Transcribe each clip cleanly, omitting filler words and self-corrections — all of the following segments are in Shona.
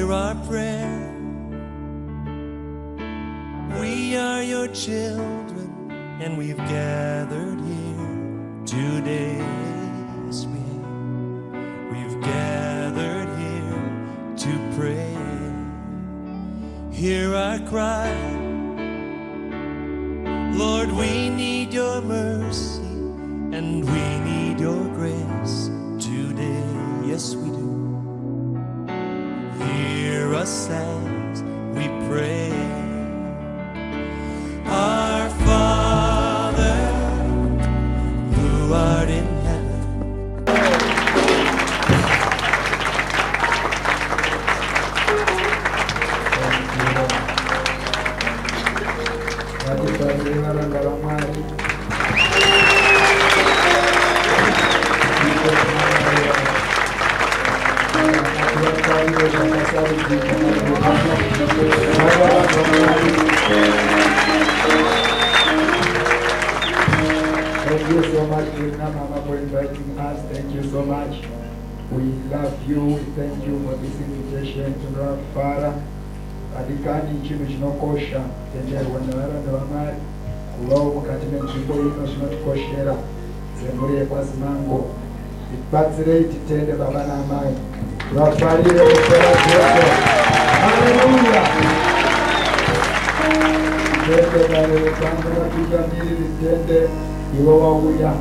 hear our prayer. We are your children, and we've gathered here today. Yes, we've gathered here to pray. Hear our cry. Lord, we need your mercy, and we need your grace today. Yes, we do. Hear us as we pray. Our Father, who art in heaven. Thank you so much, Mama, for inviting us. Thank you so much. We love you. We thank you for this invitation to our Father. Adikani chino chinokosha tenderwa navaranda vamari kuvawo mukati menzvimbo ino zvinotikoshere semburi yekwazimango. Tibatsirei titende baba namai. Vafarire kufara Jesu. Haleluya. Tende vare vekanda vatugamiri tende ivo vauya.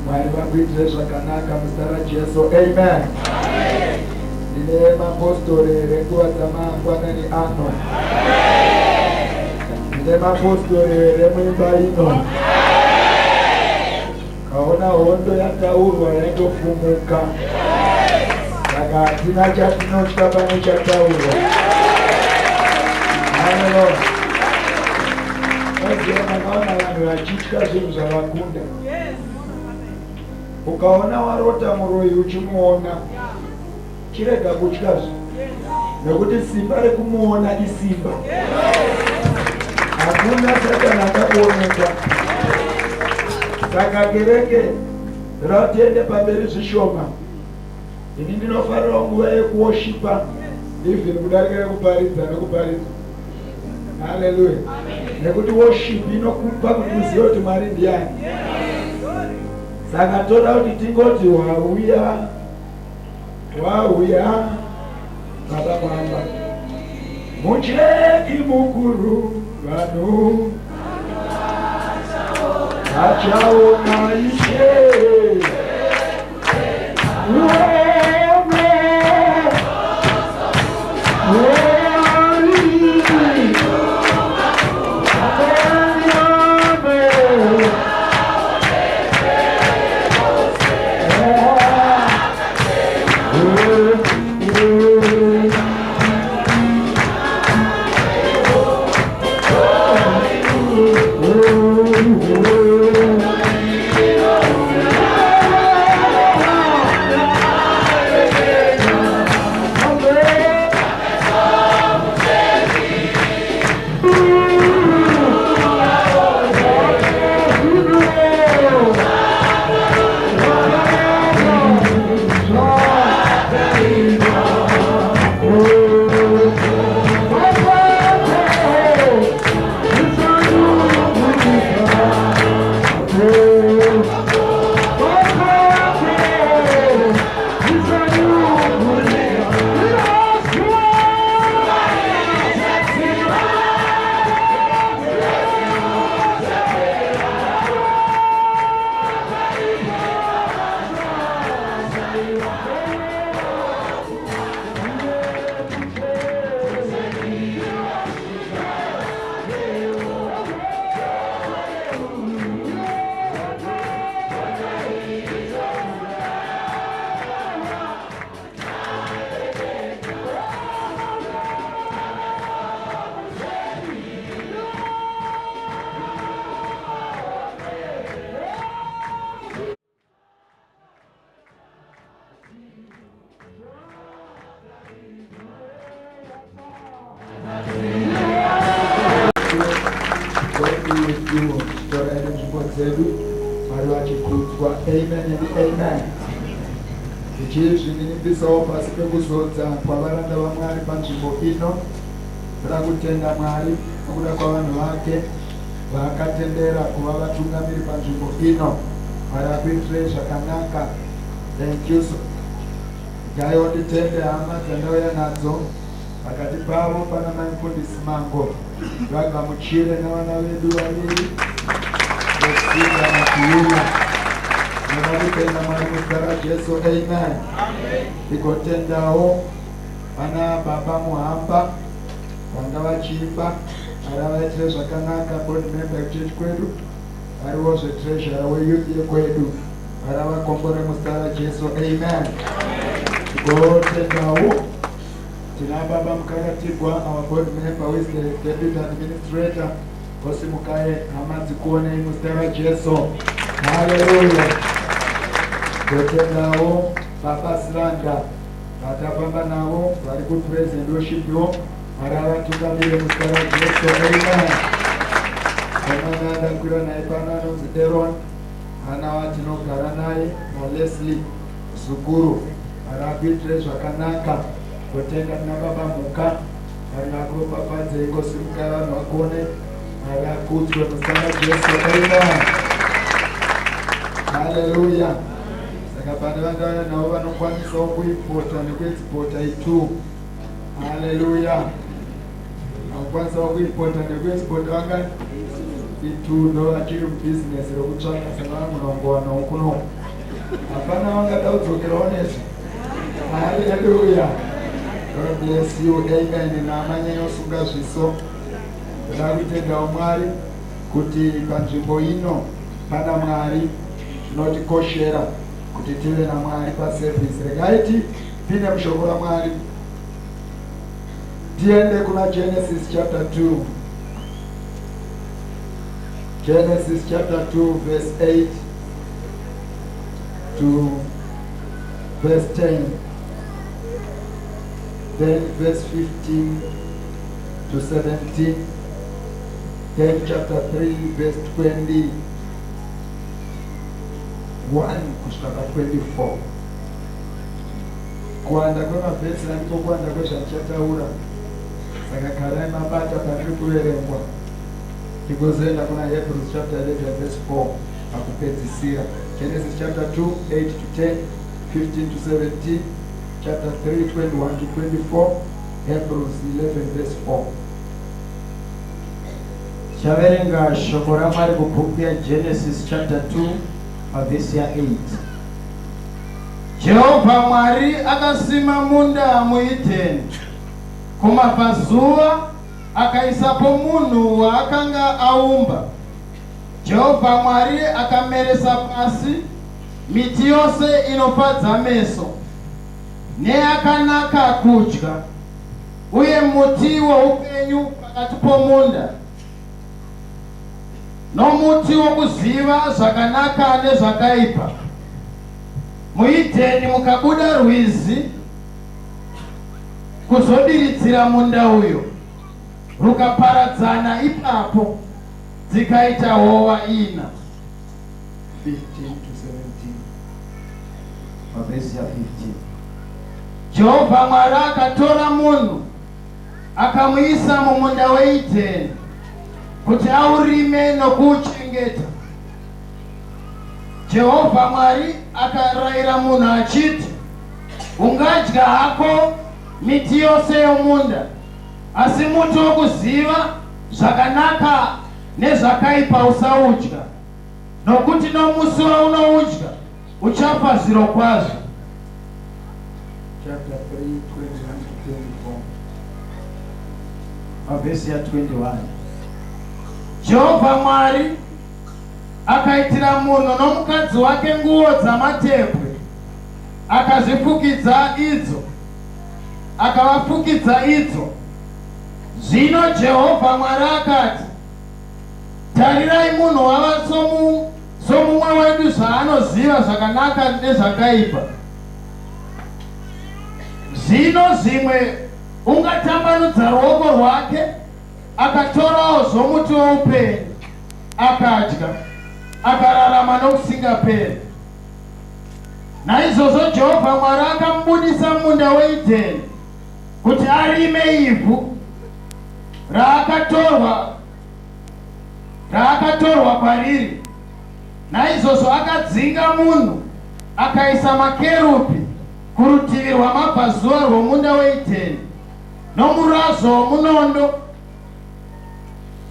Mwari vakuitire zvakanaka muzita raJesu. Amen. Ndine mapostori renguva dzamangwanani ano. Ndine mapostori remuimba ino. Kaona hondo yataurwa yaitofumuka. Saka hatina chatinotya pane chataurwa. Haleluya. Maziva makaona vanhu vachitya zvinhu zvavakunda. Ukaona warota muroyi uchimuona, chirega kutyazve, nekuti simba rekumuona isimba. Hakuna Satani akaonekwa. Saka kereke ratiende pamberi zvishoma. Ini ndinofarira nguva yekuwoshipa even kudarika yekuparidza nekuparidza. Haleluya. Nekuti worship inokupa kuti uzive kuti Mwari ndiani. Saka toda kuti tingoti wauya baba mwamba mucheki mukuru vanhu vachaona Ishe. Amen and amen. tichizvininipisa pasi pekuzodza kwavaranda vaMwari panzvimbo ino. Toda kutenda Mwari nokuda kwavanhu vake vakatendera kuva vatungamiri panzvimbo ino. Mwari akuitire zvakanaka. Thank you so. Gayo nditende hama dzandauya nadzo pakati pavo pana maimufundisi Mango. Vagamuchire navana vedu vaviri vesimba nakuuya. Tinotenda Mwari muzita raJesu. Amen. Tikotendawo pana baba Muhamba vanga vachipa ari vaitire zvakanaka, board member ekuchechi kwedu, ariwo zvetreasurer weyouth yekwedu, ari vakombore muzita raJesu. Amen. Tikotendawo tina baba Mukaratigwa, our board member who is the deputy administrator. Osimukaye hama dzikuonei muzita raJesu. Hallelujah. Tikotendawo baba Silanda vatafamba navo vari kupraise and worship yo, ari vatungamire muzita raJesu. Amen. Amana ndakwira naye pano anonzi Deron, ana watinogara naye naLeslie Zukuru, ari akuitire zvakanaka. Kutenda tina baba Muka ari akuropafadze ingosimuka vanhu vakone, ari akudzwe muzita raJesu. Amen. Hallelujah. Saka pane vandauya navo vanokwanisawo kuipota nekuexporta itu. Hallelujah. Vakwanisawo kuipota nekuexporta vanga itu ndo vachiri mubusiness rokutsvaka, saka vamunongowana ukuno. Hapana vangada kudzokerawo nezvo. Hallelujah. God bless you. Amen. Naamanyanya osunga zviso. Toda kutendawo Mwari kuti panzvimbo ino pana Mwari tinotikoshera kuti tive naMwari paservice. Regai tine mushoko raMwari. Tiende kuna Genesis chapter 2. Genesis chapter 2 verse 8 to verse 10. Then verse 15 to 17. Then chapter 3 verse 21 kusvika 24. Kuwanda kwemavhesi handiko kuwanda kwezvatichataura, saka karai mabata patiri kuverengwa. Tikozoenda kuna Hebrews chapter 11 verse 4 pakupedzisira. Genesis chapter 2 8 to 10, 15 to 17, chapter 3 21 to 24, Hebrews 11 verse 4. Chaverenga shoko raMwari kubhuku yaGenesis chapter 2 pavhesi ya8. Jehovha Mwari akasima munda muEdheni, kumabvazuva akaisapo munhu waakanga aumba. Jehovha Mwari akameresa pasi miti yose inofadza meso neyakanaka kudya, uye muti woupenyu pakati pomunda, nomuti wokuziva zvakanaka nezvakaipa. MuEdheni mukabuda rwizi kuzodiridzira munda uyo, rukaparadzana ipapo, dzikaita hova ina. 15 to 17. Pavhesi ya 15. Jehovha Mwari akatora munhu akamuisa mumunda weEdheni kuti aurime nokuuchengeta. Jehovha Mwari akarayira munhu achiti, ungadya hako miti yose yomunda, asi muti wokuziva zvakanaka nezvakaipa usaudya, nokuti nomusi waunoudya uchafa zvirokwazvo. Chapter 3 21 to 24. Pavhesi ya 21. Jehovha Mwari akaitira munhu nomukadzi wake nguo dzamatepwe, akazvifukidza idzo, akavafukidza idzo. Zvino Jehovha Mwari akati, tarirai, munhu wava somumwe wedu zvaanoziva zvakanaka nezvakaipa. Zvino zvimwe ungatambanudza ruoko rwake, akatorawo zvomuti woupenyu akadya, akararama nokusingaperi. Naizvozvo Jehovha Mwari akamubudisa munda weEdheni kuti arime ivhu raakatorwa pariri. Naizvozvo akadzinga munhu akaisa makerubi kurutivi rwamabvazuva rwomunda weEdheni nomurazo womunondo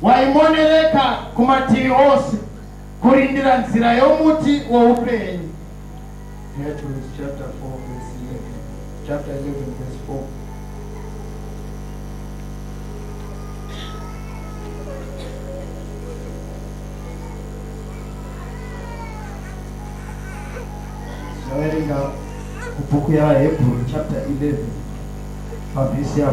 waimonereka kumativi ose kurindira nzira yomuti woupenyu. Hebrews chapter 4 verse 11. Chapter 11 verse 4. Taverenga kubhuku yaHebrew chapter 11 pavhesi ya 4.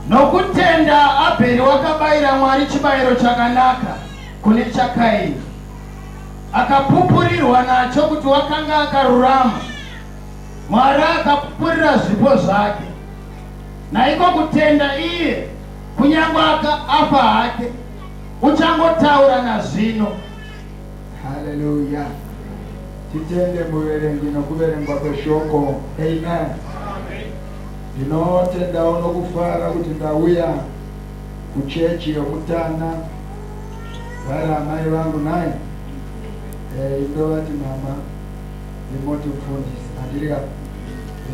Nokutenda Abheri wakabayira Mwari chibayiro chakanaka kune chaKaini, akapupurirwa nacho kuti wakanga akarurama. Mwari akapupurira zvipo zvake. Naiko kutenda iye, kunyangwe afa hake, uchangotaura nazvino. Hallelujah. Titende muverengi nokuverengwa kweshoko. Amen. Ndinotenda nokufara kuti ndauya kuchechi yomutana vari amai vangu naye indovati mama imoti mufundisi andiriga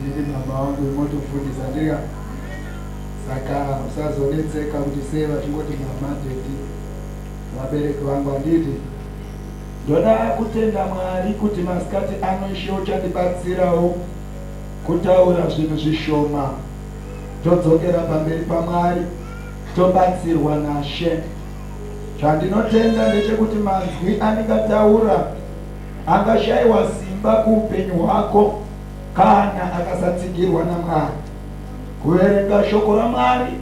ndiri mama wangu imoti mufundisi andiriga. Saka usazonetseka kuti sei vachingoti mama dedi vabereki vangu anditi. Ndoda kutenda Mwari kuti masikati ano Ishe uchandibatsirawo kutaura zvinhu zvishoma, todzokera pamberi paMwari tobatsirwa naShe. Chandinotenda ndechekuti manzwi andingataura angashayiwa simba kuupenyu hwako kana akasatsigirwa naMwari. Kuverenga shoko raMwari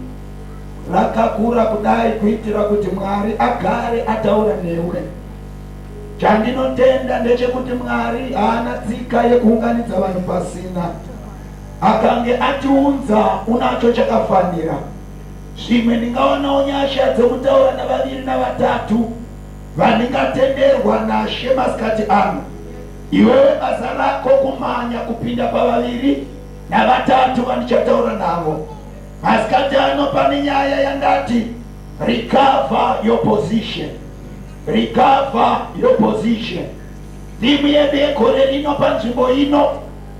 rakakura kudai kuitira kuti Mwari agare ataura newe. Chandinotenda ndechekuti Mwari haana tsika yekuunganidza vanhu pasina. Akange atiunza unacho chakafanira. Zvimwe ndingaonawo nyasha dzekutaura navaviri navatatu vandingatenderwa naShe masikati ano. Iwewe basa rako kumanya kupinda pavaviri navatatu vandichataura navo. Masikati ano pane nyaya yandati recover your position. Recover your position. Timu yedu yegore rino panzvimbo ino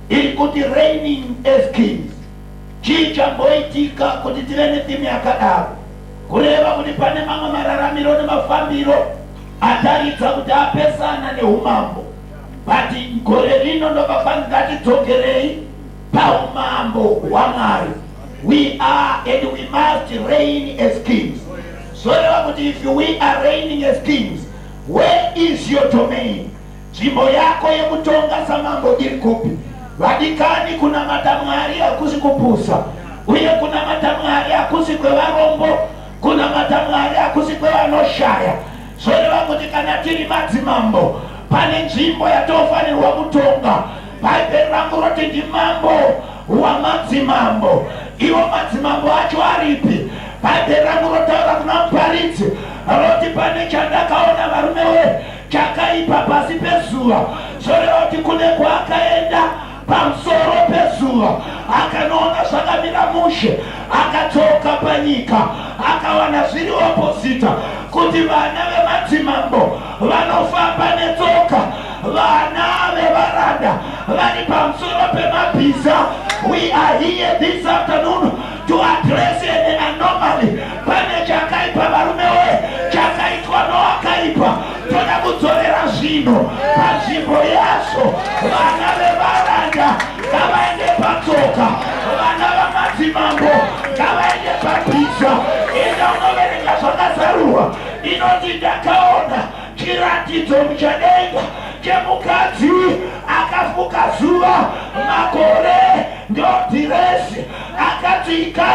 iri kuti reigning as kings. Chii chamboitika kuti tive netimu yakadaro? Kureva kuti pane mamwe mararamiro nemafambiro ataridza kuti apesana neumambo. But gore rino ndopafani ngatidzokerei paumambo hwaMwari. We are and we must reign as kings. So if we are reigning as kings, where is your domain? Nzvimbo yako yekutonga samambo iri kupi? Vadikani kunamata Mwari hakusi kupusa, uye kunamata Mwari hakusi kwevarombo, kunamata Mwari hakusi kwevanoshaya. Zoreva kuti kana tiri madzimambo pane nzvimbo yatofanirwa kutonga. Bhaibheri rangu roti ndimambo wamadzimambo. Iwo madzimambo acho aripi? Bhaibheri rangu rotaura kuna muparidzi roti pane chandakaona varume chakaipa pasi pezuva. Zoreva kuti kune kwaakaenda pamusoro pezuva akanoona zvakamira mushe, akadzoka panyika akawana zviri opposite, kuti vana vemadzimambo vanofamba netsoka, vana vevaranda vari pamusoro pemabhiza. We are here this afternoon to address an anomaly. Pane chakaipa varume chakaitwa nowakaipa. Toda kudzorera zvino panzvimbo yazvo. Vana vevaranda ngavaende patsoka, vana vamadzimambo ngavaende pabhiza. Enda unoverenga zvakazarurwa. Inoti ndakaona chiratidzo muchadenga chemukadzi akafuka zuva makore ndodhiresi, akatsika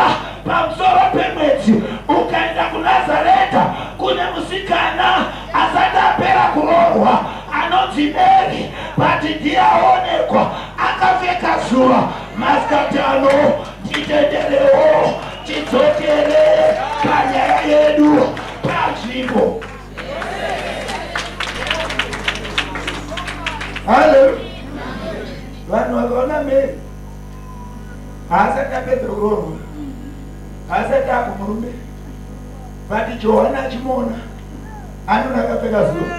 pamusoro pemwedzi. Ukaenda kuNazareta kune musikana asati apera kuroorwa anonzi Meri, but ndiye aonekwa akapfeka zuva. Masikati ano titenderewo tidzokere panyaya yedu panzvimbo. Hallelujah. Vanhu vakaona Mary haasati apedza kuroorwa, haasati akumurume, vati Johana achimuona anona akapfeka zuva.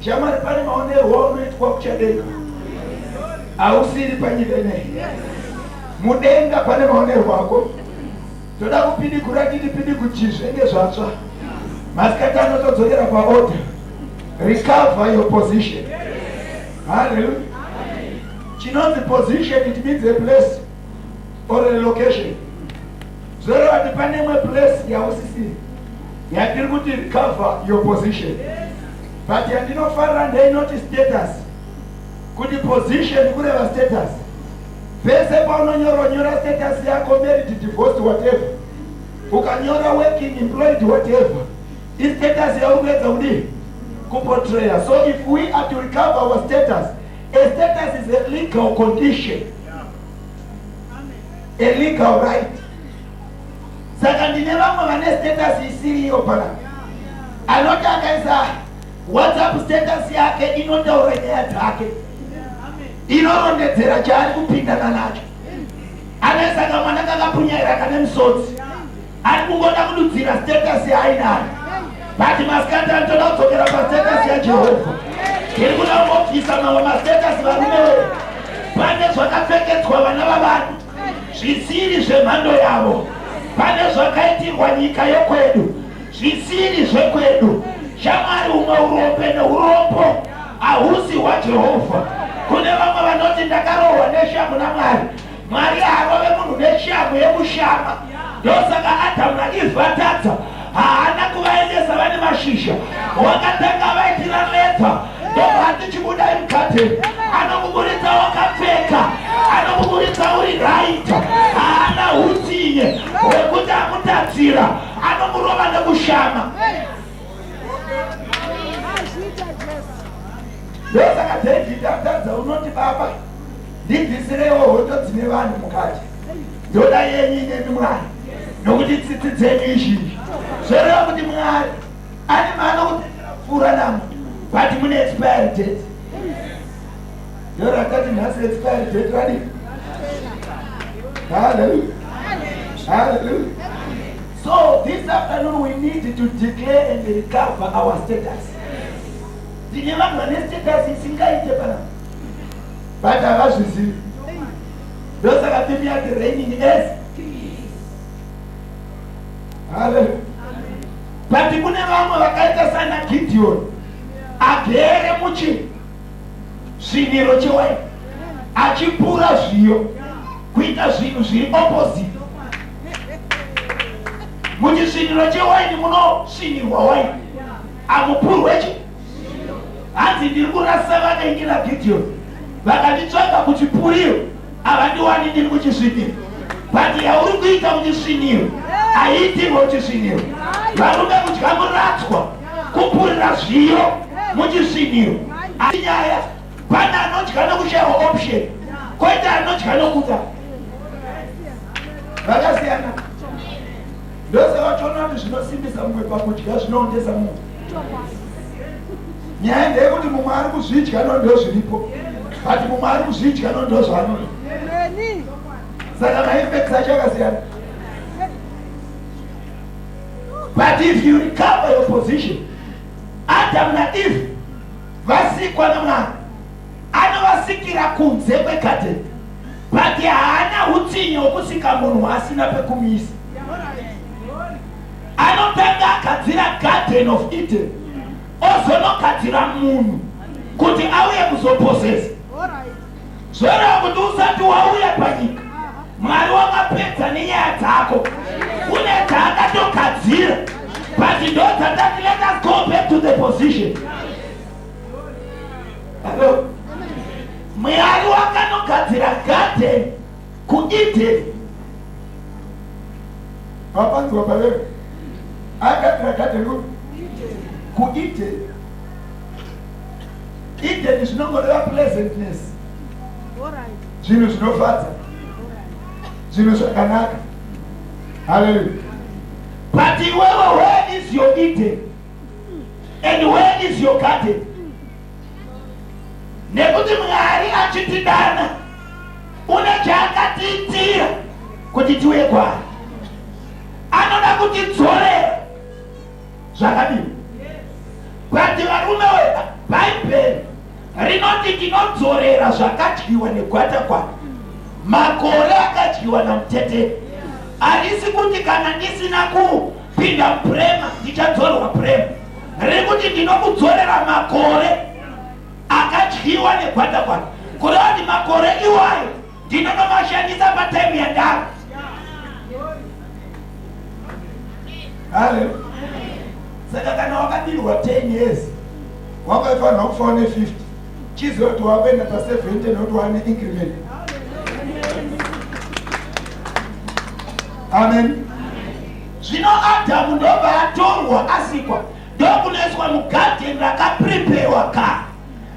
Shamwari, pane maonerwo unoitwa kuchadenga, hausiri panyika ineyi. Mudenga pane maonerwo ako. Toda kupindikura pindi zvenge zvatsva. Masikati anotodzokera paorder. Recover your position. Hallelujah. Chinonzi position, it means a place or a location. Zvero ati pane imwe place yausisiri yatiri kuti recover your position. But yandinofarira ndeinoti status, kuti position kureva status. Pese paunonyora status yako, married, divorced, whatever, ukanyora working, employed, whatever, is status yaunaweza kudii kuportray. So if we are to recover our status, a status is a legal condition, a legal right. Saka ndine vamwe vane status isiriyo pana, anoti akaisa WhatsApp status yake inotaura nyaya dzake, inorondedzera chaari kupindana nacho. Anaisaka mwana kakapunyaira kane musodzi, ari kungoda kududzira status yaainayo. But masikati anotoda kudzokera pastatus yaJehovha. Tiri kuda kungobvisa mamwe mastatus varume wedu. Pane zvakapfekedzwa vana vavanhu zvisiri zvemhando yavo. Pane zvakaitirwa nyika yokwedu zvisiri zvekwedu. Shamwari, umwe urombe neurombo hahusi hwaJehovha. Kune vamwe vanoti ndakarohwa neshamhu naMwari. Mwari harove munhu neshamhu yekushama. Ndosaka Adamu naEve vatadza, haana kuvaendesa vane mashizha. Wakatanga vaitira leta, ndobva tichibuda mukati, anokuburitsa wakapfeka, anokuburitsa uri right, haana utsinye hwekuti akutadzira, anomurova nekushama. Ndosaka David atadza, unoti Baba, ndidzidzirewo hoto dzine vanhu mukati. Ndoda yenyu inemi Mwari, nokuti tsitsi dzenyu izhinji. Zvoreva kuti Mwari ane mano kutendera kupfuura namwe, but mune expiry date. Ndoratati nhasi expiry date radi. Hallelujah. Hallelujah. So this afternoon we need to declare and recover our status. Tine vanhu vane status isingaite pana, but havazvizivi. Ndosaka theme yati reigning as. Hallelujah. But kune vamwe vakaita sana Gideon, agere muchisviniro chewaini, achipura zviyo kuita zvinhu zviri opposite. Muchisviniro chewaini munosvinirwa waini, amupurwe chi. Hanzi ndiri kurasa vakaingira Gideon, vakanditsvaga kuchipuriro, havandiwani ndiri kuchisviniro. But yauri kuita muchisviniro haiitirwa muchisviniro. Varume kudya muratswa, kupurira zviyo muchisviniro nyaya. Pane anodya nokushaiwa option, koita anodya nokuda. Vakasiyana. Ndosaka toona kuti zvinosimbisa mumwe pakudya zvinoondesa mumwe. Nyaya ndeyekuti mumwe ari kuzvidya ndo zviripo, but mumwe ari kuzvidya ndo zvaanoda. Saka maeffects acho akasiyana. But if you recover your position, Adam na Eve vasikwa naMwari, anovasikira kunze kwegarden, but haana utsinye hwokusika munhu asina pekumisa. Anotanga agadzira Garden of Eden, ozonogadzira munhu kuti auye kuzoposesa. Zvoreva kuti usati wauya panyika, Mwari wakapedza nenyaya dzako, kune dzaakatogadzira, but ndo dzatati let us go back to the position. Hello? Mwari wakanogadzira garden kuEden. Wapanzwa palewe, akagadzira garden kuEden. Eden zvinongoreva pleasantness, zvinhu zvinofadza, zvinhu zvakanaka. Hallelujah. But where is your Eden? And where is your garden? nekuti Mwari achitidana une chaakatiitira kuti tiuye kwaari. Anoda kutidzorera zvakadini. Kuti varume Bhaibheri rinoti tinodzorera zvakadyiwa negwata kwake, makore akadyiwa namuteteri. Harisi kuti kana ndisina kupinda mupurema ndichadzorwa purema. Riri kuti ndinokudzorera makore akadyiwa negwata kwake. Kureva kuti makore iwayo ndinonomashandisa pataimu yandava. Haleluya. Saka kana wakadirwa 10 years wakafanira kufa une 50, chiziva kuti wakuenda pa70 nokuti wane increment. Amen. Zvino Adamu ndobva atorwa asikwa, ndokunoiswa mugadheni rakaprepewa kare.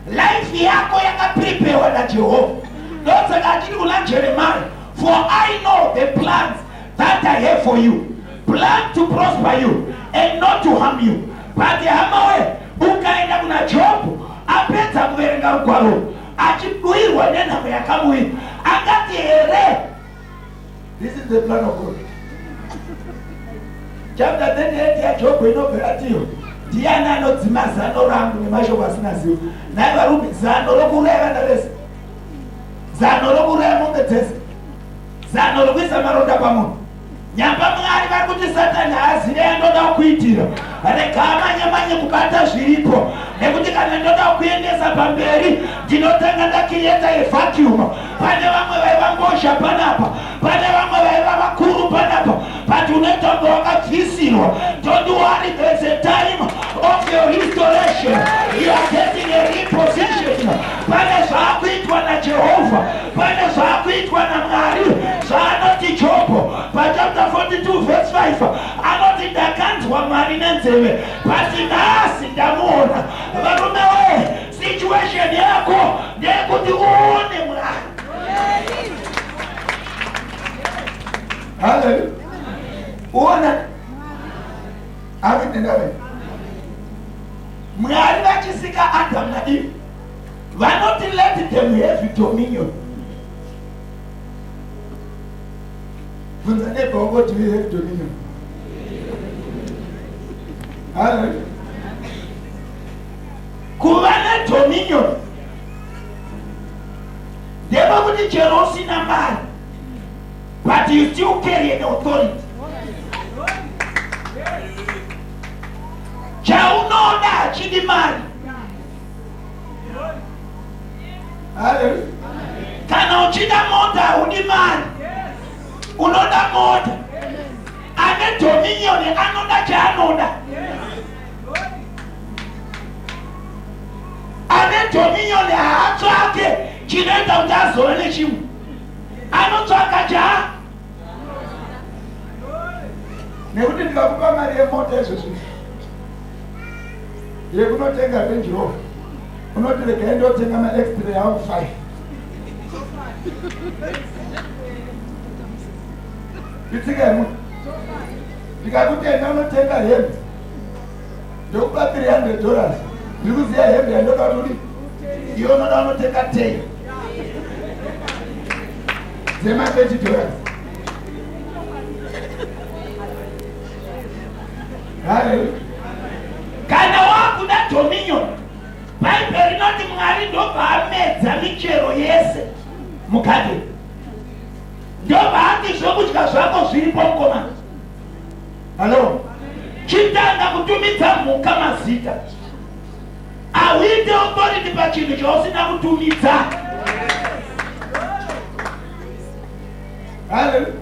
Life yako yakaprepewa naJehovha. Ndosaka achiti kuna Jeremiah, for I know the plans that I have for you, plan to prosper you and not to harm you. But hama we ukaenda kuna Job apedza kuverenga rugwaro achidwirwa nenhamo yakamuwira akati here, this is the plan of God. Chapter 38 yaJob inobvira tiyo, ndiani anodzima zano rangu nemashoko asina zivo. Nai varume, zano rokureva ndarese, zano rokureva mombe dzese, zano rokuisa maronda pamunhu. Nyamba Mwari vari kuti Satani haazive yandoda kuitira, rega amanye kubata zviripo, nekuti kana ndoda kuendesa pamberi ndinotanga ndakirieta yevacuum. Pane vamwe vaiva mbozha panapa, pane vamwe vaiva vakuru panapa, but unoita kunge wakabvisirwa. Don't worry, there's a time of your restoration. You are getting a reposition. Pane zvaakuitwa naJehovha, pane zvaakuitwa naMwari, zvaanoti Job pachapter 42 verse 5, anoti ndakanzwa Mwari nenzeve, but nhasi ndamuona. Varume we, situation yako ndeyekuti uone Mwari. Hallelujah. Uona avinendawe Mwari vachisika Adam na Eve, vanoti let them have dominion. Bvunza neighbor wako, do you have dominion? Hallelujah. Kuva nedominion ndeva kuti chero usina mari, but you still carry an authority. Chaunoda hachidi mari. Hallelujah. Kana uchida mota hudi mari, unoda mota. Ane dominion anoda chaanoda. Ane dominion haatsvake chinoita kuti azove nechimwe, anotsvaka cha. Nekuti ndikakupa mari yemota izvozvo yekunotenga Range Rover, unoti regai ndotenga maextra yangu 5. Itsika yemunhu. Ndikakutenga unotenga hembe, ndokupa $300. Ndikuziya hembe yandoda kuti iwe unoda unotenga 10 dzema$20. Hallelujah. Kana wakuda dominion, Bhaibheri rinoti Mwari ndobva amedza michero yese mugadheni, ndobva ati zvokudya zvako zviripo mukomana. Halo, chitanga kutumidza mhuka mazita. Awite authority pachinhu chausina kutumidza. Hallelujah.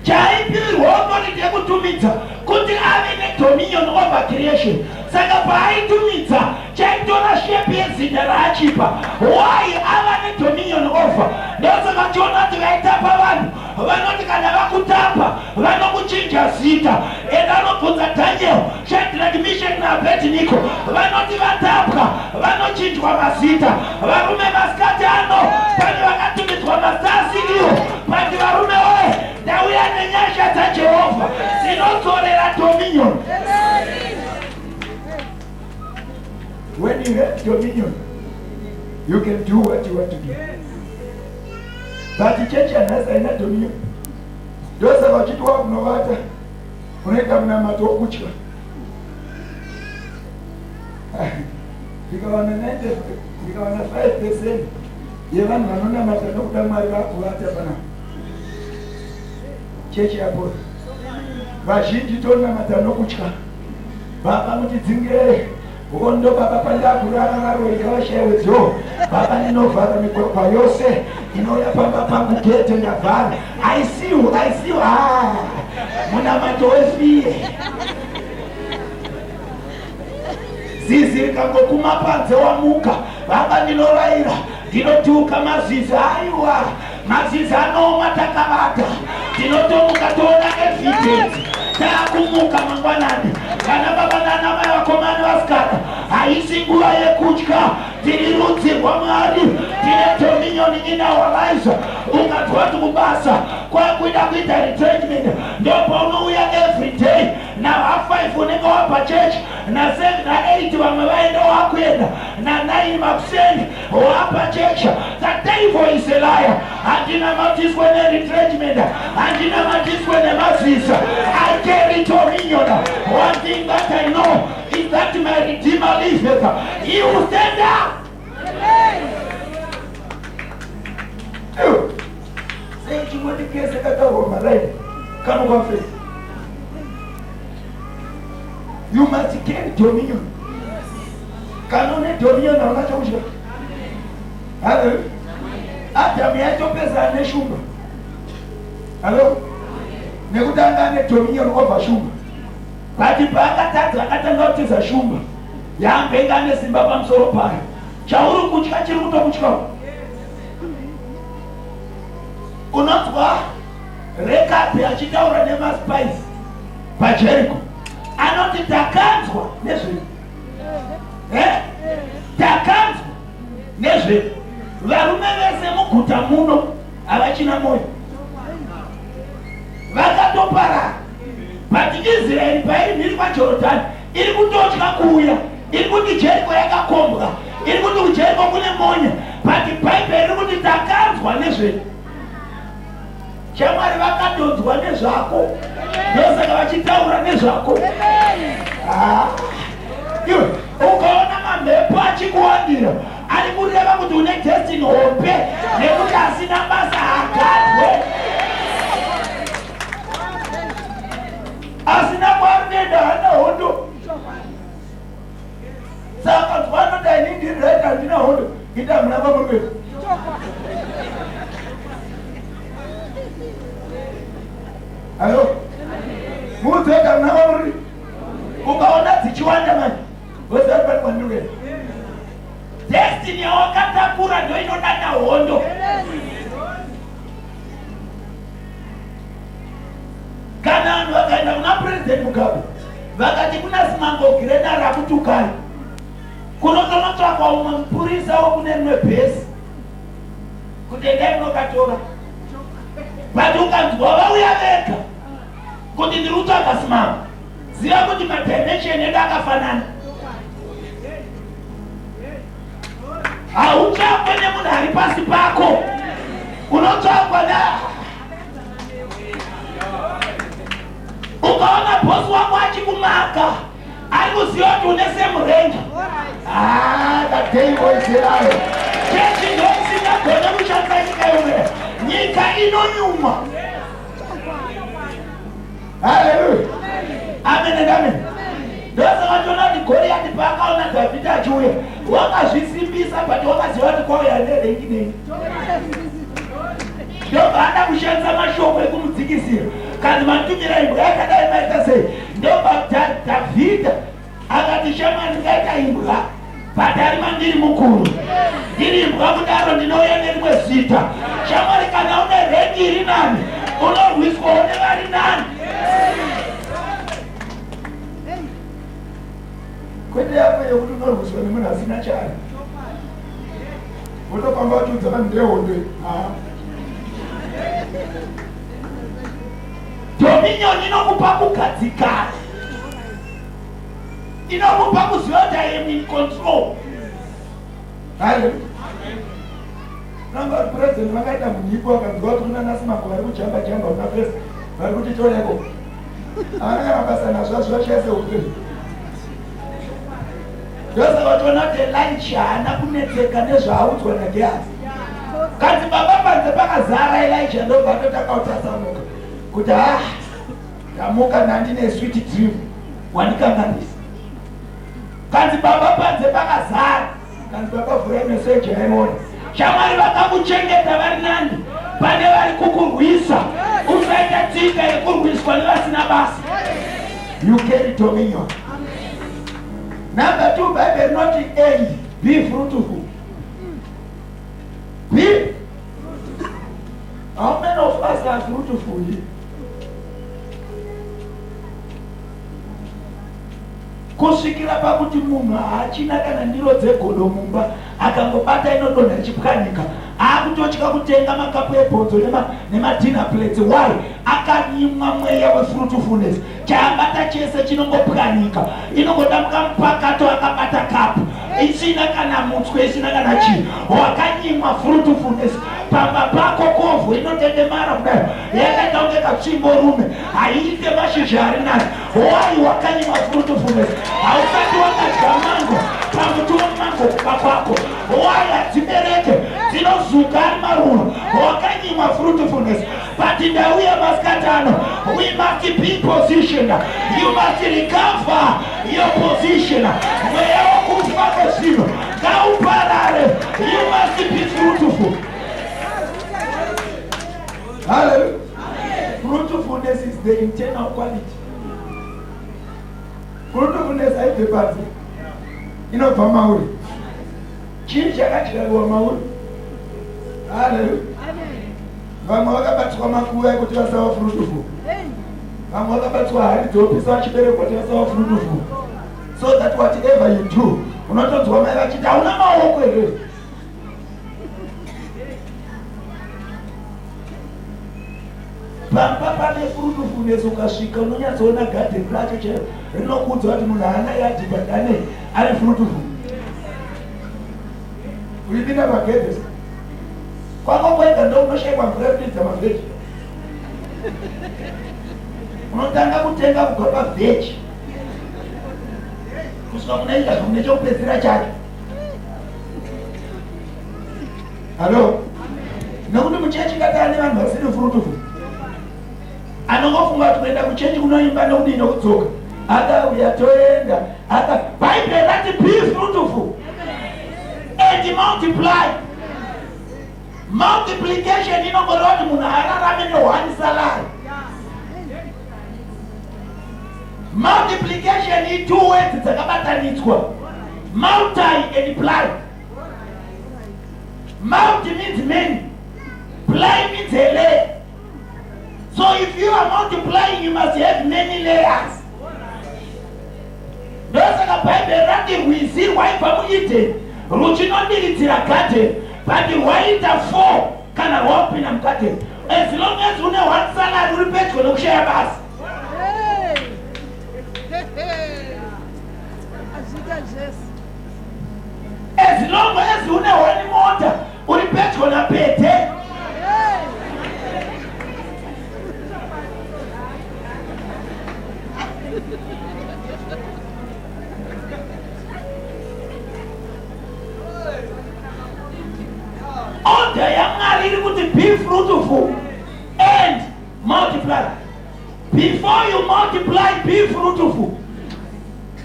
Chaipirwa authority yekutumidza kuti ave nedominion over creation. Saka paaitumidza chaitora shape yezita raachipa. Why ava nedominion over? Ndosaka tiona kuti vaitapa vanhu vanoti kana vakutapa vanokuchinja zita. Anobvunza Daniel, Shadrach, Meshach naAbednego, vanoti vatapwa vanochinjwa mazita. Varume masikati ano pane vakatumidzwa mazita asiriwo, but varume we ndauya nenyasha dzaJehovha dzinodzorera dominion. When you have dominion, you can do what you want to do. But the church has a dominion. Those are what you want no matter. Unaenda mnamato kuchwa. Ikawa na 5%. Yevan wanaona matano kama wako hata bana. Church hapo. Vazhinji tona matano kuchwa. Baba mutidzinge ukondo baba panda kurara varo ikawashewedzo baba ninovhara mikova yose inouya pamba pamugete ndavhara. I see you muna mato wefiye zizi rikangokuma panze wamuka baba ndinoraira ndinotuka mazizi aiwa mazizi anoma takavata ndinotomuka toona evidence taakumuka mangwanani kana baba nana mai vakomani vasikana haisi nguva yekutya tiri rudzi rwaMwari tine dominion in our lives. Ungatwa kubasa kwakuita kuita retrenchment ndopaunouya every day na ha5 unenge wapa church na 7 na 8 vamwe vaenda wakuenda na 9% wapa church. The devil is a liar. Handina matiswe ne retrenchment, handina matiswe ne mazisa. I carry dominion. One thing that I know is that my Redeemer liveth. He will stand up. Say you want to get a cut over my life. Come on, faith. You must carry dominion. Canone dominion na unachosha. Hello. Hata miacho pesa ne shumba. Hello. Nekutangane dominion over shumba. Bati paka tatu akatanga za shumba. Yambe ngane simba pamsoro pale. Chauru kuchika chiri kutokuchika. Unotwa rekapi achitaura nemaspice paJericho. Anoti takanzwa nezve. Takanzwa nezve. Varume vese muguta muno avachina moyo. Vakatopara. But Israel pairi miri paJorodhani iri kutotya kuuya. Iri kuti Jericho yakakombwa. Iri kuti Jericho kune monya. But Bible iri kuti takanzwa nezve. Shamwari vakadonzwa nezvako. Ndosaka vachitaura nezvako. Iwe ukaona mamhepo achikuwandira ari kureva kuti une destiny hope nekuti asina basa agadwe. Asina kwarineda hana hondo. Saka vanodai nindireta ndina hondo. Ita muna vamwedu. Hello? Muteka mnauri. Ukaona dzichiwanda manje. Wozari kwandure. Destiny yawakatakura ndio inodana hondo. Kana vanhu vakaenda kuna president Mugabe vakati kuna simango grena rakutukana kunotonotsvakwa umwe mupurisa wokune rimwe bhesi kuti endai munokatora. But ukanzwa vauya vega kuti ndiri kutsvaga simango, ziva kuti madimension edu akafanana. Hautsvakwe nemunhu ari pasi pako, unotsvakwa ukaona bosi wako achikumaka ari kuziva kuti une semurenje. The devil is alive. Chechi ndo isingagone kushandisa nyika yomwe. Nyika inonyuma. Hallelujah. Amen and amen. Ndosa wachona kuti Goliath paakaona David achiuya wakazvisimbisa but wakaziva kuti kwauya nerengi. Ndobva ada kushandisa mashoko ekumudzikisira. Kandi matumira imbwa yakadai maita sei. Ndobva David akati shamwari ngaita imbwa but ari mandiri mukuru. Ndiri imbwa kudaro ndinouya nerimwe zita. Shamwari kana une rengi iri nani unorwiswawo nevari nani. Kwete yako yekuti unorwiswa nemunhu asina chari. Wotopamba wachiudza vanhu ndehondo. Dominion inokupa kugadzikana. Inokupa kuziva kuti I am in control. Hallelujah. Namba president vakaita munyiko vakanzwa kuti kuna Nasimango vari kujamba jamba una president vari kuti toreko avana mabasa nazvo zvashaise upenyu. Ndosaka vatona kuti Elisha haana kunetseka nezvaaudzwa naGehazi. Kanzi baba panze pakazara Elisha ndobva atotanga kutasamuka kuti tamuka nandine sweet dream wandikanganisa. Kanzi baba panze pakazara, kanzi vakavhura meso eJaimoni. Shamwari vakakuchengeta vari nani pane vari kukurwisa. Usaita tsika yekurwiswa nevasina basa. You carry dominion. Number 2, Bible not end, be fruitful. Be. How many of us are fruitful here? Kusvikira pakuti munhu haachina kana ndiro dzegodo mumba akangobata inodonha ichipwanyika akutotya kutenga makapu ebhonzo nemadina plates. Why? Akanyimwa mweya wefruitfulness. Chaabata chese chinongopwanyika, inongodamuka mupakato akabata kapu isina kana mutswe isina kana chii. Wakanyimwa fruitfulness. Pamba pako kovhu inotendemara kudai yakaita kunge katsvimborume haiite mashizha ari nayo. Why? Wakanyimwa fruitfulness. Hausati wakadya mango pamuti wemango kuba kwako. Why? Hadzibereke dzinozuka ari maruva. Wakanyimwa fruitfulness. But ndauya masikati ano, we must be positioned. You must recover your position. Mweya wokufa kwezvinhu ngauparare. You must be fruitful. Hallelujah. Fruitfulness is the internal quality. Fruitfulness haibve panze, inobva mauri. Chii chakadyariwa mauri? Hallelujah. Vamwe vakabatswa makuva ekuti vasava fruitful. Vamwe vakabatswa hari dzopisa vachiberekwa kuti vasava fruitful. So that whatever you do, unotonzwa mai vachiti hauna maoko here. Pamba pane fruitfulness ukasvika unonyatsoona garden racho chero rinokuudza kuti munhu haana yadhi but ane ari fruitful. Uipinda magedhesi kwako kwega ndo unoshayikwa mvura yekudidza mavheji. Unotanga kutenga kubva pavheji kusvika kunaita zvimwe chokupedzisira chacho. Halo, nekuti muchechi ngatava nevanhu vasiri fruitful. Anongofunga kuti kuenda kuchechi kunoimba nokudini nokudzoka. Akauya toenda Bible rati be fruitful and multiply. Multiplication inongoreva kuti munhu ararame ne1 salary. Multiplication i 2 words dzakabatanidzwa. Multi and ply. Multi means many. Ply means a layer. So if you are multiplying, you must have many layers. Ndosaka Bible rati rwizi rwaibva muEden ruchinodiridzira garden. But waita 4 kana rwapinda mukati. As long as une 1 salary uri pedyo nokushaya basa. As long as une 1 mota uri pedyo napete. Order yamari iri kuti be fruitful and multiply. Before you multiply, be fruitful.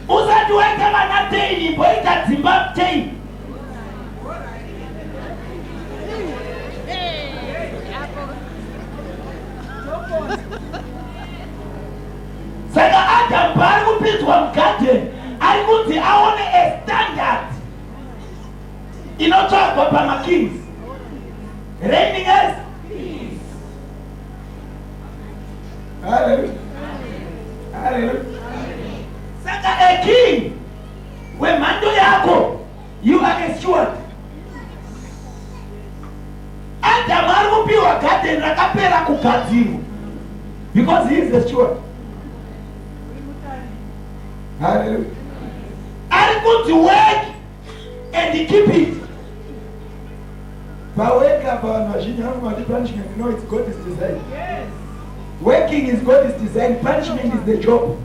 Usati waita vana 10 boita dzimba 10. Saka Adam pari kupinzwa mugarden ari kuti aone a standard inotsvagwa pamakings. Reigning as peace. Hallelujah. Hallelujah. Saka a king wemhando yako you are assured. Adam ari kupiwa garden rakapera kugadzirwa because he is assured. Hallelujah. Ari kuti work and keep it. Paweka vanhu vazhinji vanomati punishment. No, it's God's design. Working is God's design. Punishment is the job.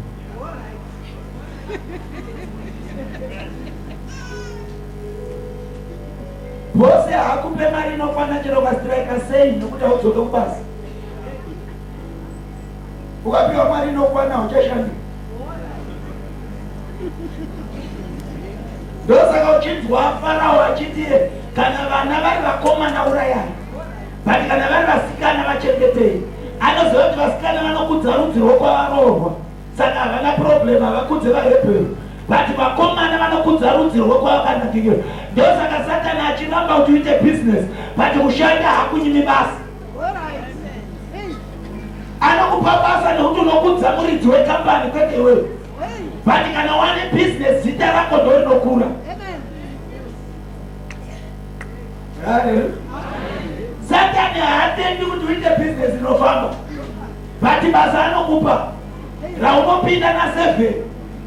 Bose hakupe mari inokwana chero ukastrika sei nokuti haudzoke kubasa. Ukapiwa mari inokwana uchashanda. Ndosaka uchinzwa Farao achiti kana vana vari vakomana urayani, but kana vari vasikana vachengetei. Anoziva kuti vasikana vanokudza rudzi rwokwavarorwa, saka havana problem, havakudze vaHebheru. But vakomana vanokudza rudzi rwokwavakanakikira. Ndosaka Satani achiramba kuti uite business, but kushanda hakunyimi basa. Anokupa basa nekuti unokudza muridzi wekambani kwete iwewe. But kana wane business zita rako ndo rinokura. Satani haatendi kuti uite business inofamba, but basa anokupa raunopinda na7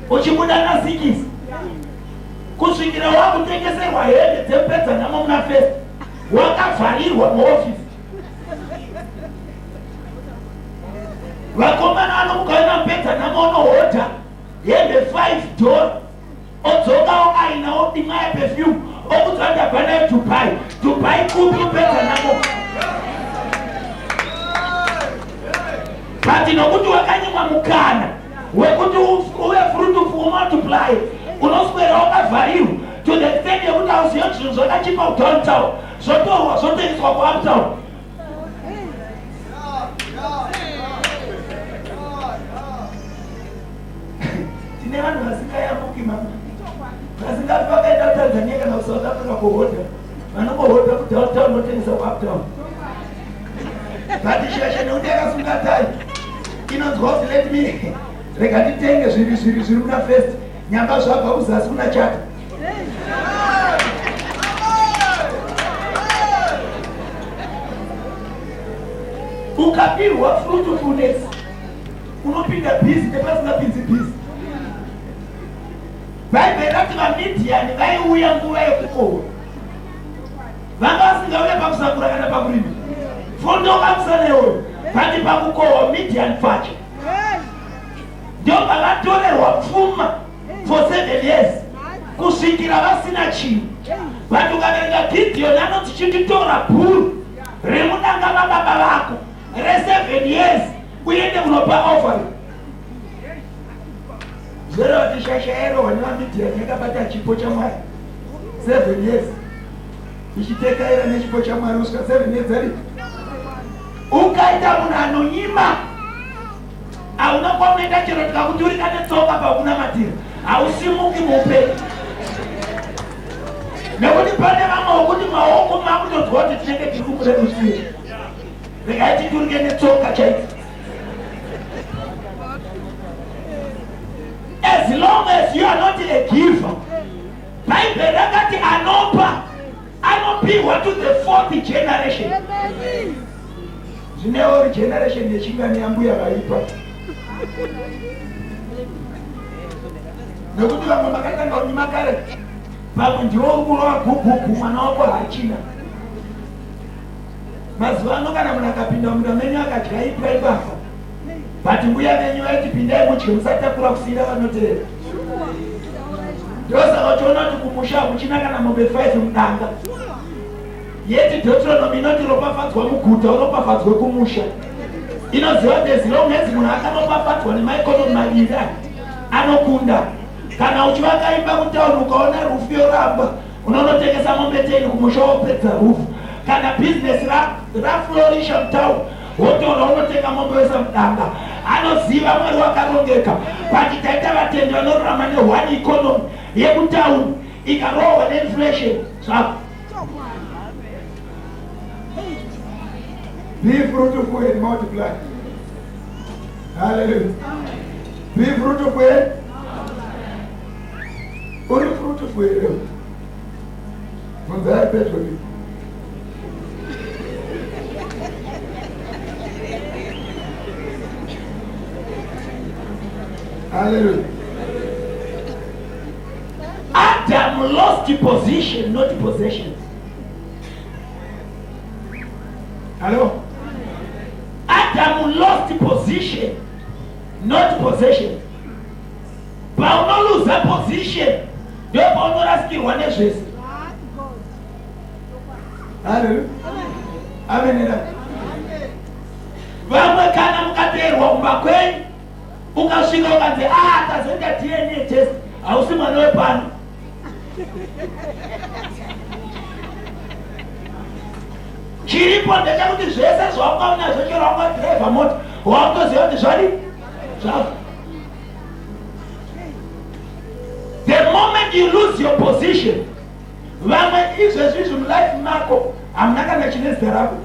uchibuda na6 kusvikira wakutengeserwa hembe dzempedza namo muna fest wakavharirwa muofisi. Vakomana vanomukaina mpedza namo unohodha hembe $5 odzokawo ainawo dimwa yeperfume okuti ndabva nayo Dubai kupi upedza namo. But nokuti wakanyimwa mukana wekuti uve fruitful multiply, unoswera wakavharirwa to the extent yekuti hauziva kuti zvinhu zvakachipa kudowntown zvotorwa zvotengeswa kuuptown. Tine vanhu vasingayambuki mama, vasingafi vakaenda kuTanzania kana kuSouth Africa kuhodha, vanongohodha kudowntown notengesa kuuptown. But shasha nekuti yakasunga tai inonzwa kuti let me rega nditenge zviri muna fest nyamba zvabva kuzasi kuna chata. Ukapirwa fruitfulness unopinda busy nepasingapinzi busy. Bhaibheri rati vaMidhiani vaiuya nguva yekukohwa, vanga vasingauya pakusakura kana pakurima. Fundo kamusanewo pati pakukohwa Midhiani facha ndio pavatorerwa pfuma for 7 years kusvikira vasina chinhu. But ukaverenga Gideon anoti chititora bhuru remudanga vababa vako re7 years uende kunopa offering. Zvero kuti shasha yarohwa nevaMidhiani yakabata chipo chaMwari 7 years ichitekaira nechipo chaMwari usvika 7 years ari. Ukaita munhu anonyima hauna kwaunoenda chero tikakuti uri kane tsoka pakunamatira hausimuki muupenyu, nekuti pane vamwe vokuti maoko makutodwa kuti tinenge tiri kumurerusiye regai titurike netsoka chaiti. As long as you are not a giver, Bhaibheri rakati anopa anopiwa to the 4th generation. Zvinewo generation yechingani yambuya vaipa, nekuti vamwe makatanga kunyima kare, vamwe ndiwo kurova gugugu mwana wako hachina. Mazuva ano kana munhu akapinda mumunda menyu akadya ipa ibafa, but mbuya venyu vaiti pindai mudye musatakura kusiyira vanoteera. Ndosaka uchiona kuti kumusha hakuchina kana mombe 5 mudanga. Yeti Deuteronomy inoti ropafadzwa muguta uropafadzwe kumusha. Inoziva kuti as long as munhu akanopafadzwa nemaikonomi maviri anokunda. Kana uchivaka imba kutauni ukaona rufu yoramba unonotengesa mombe 10 kumusha wopedza rufu. Kana business raflorisha mutauni wotora unotenga mombe wese mudanga. Anoziva Mwari wakarongeka. But taita vatendi vanorarama ne1 economy yekutauni ikarohwa neinflation zvako. Be fruitful and multiply. Hallelujah. Be fruitful and uri fruitful and from that petrol. Hallelujah. Adam lost the position, not possessions. Hello? Adam lost position, not possession. Paulo lose position. Ndio Paulo rasikirwa nezvese. Hallelujah. Amen. Vamwe kana mukateerwa kumba kwenyu ukasvika ukanzi tazoita DNA test hausi mwana wepano. Chiripo ndechekuti zvese zvaukaunazvo chero waungadhiraivha mota wautoziva kuti zvadi zvavo. The moment you lose your position, vamwe izvezvi zvimulife mako hamuna kana chine zita rako.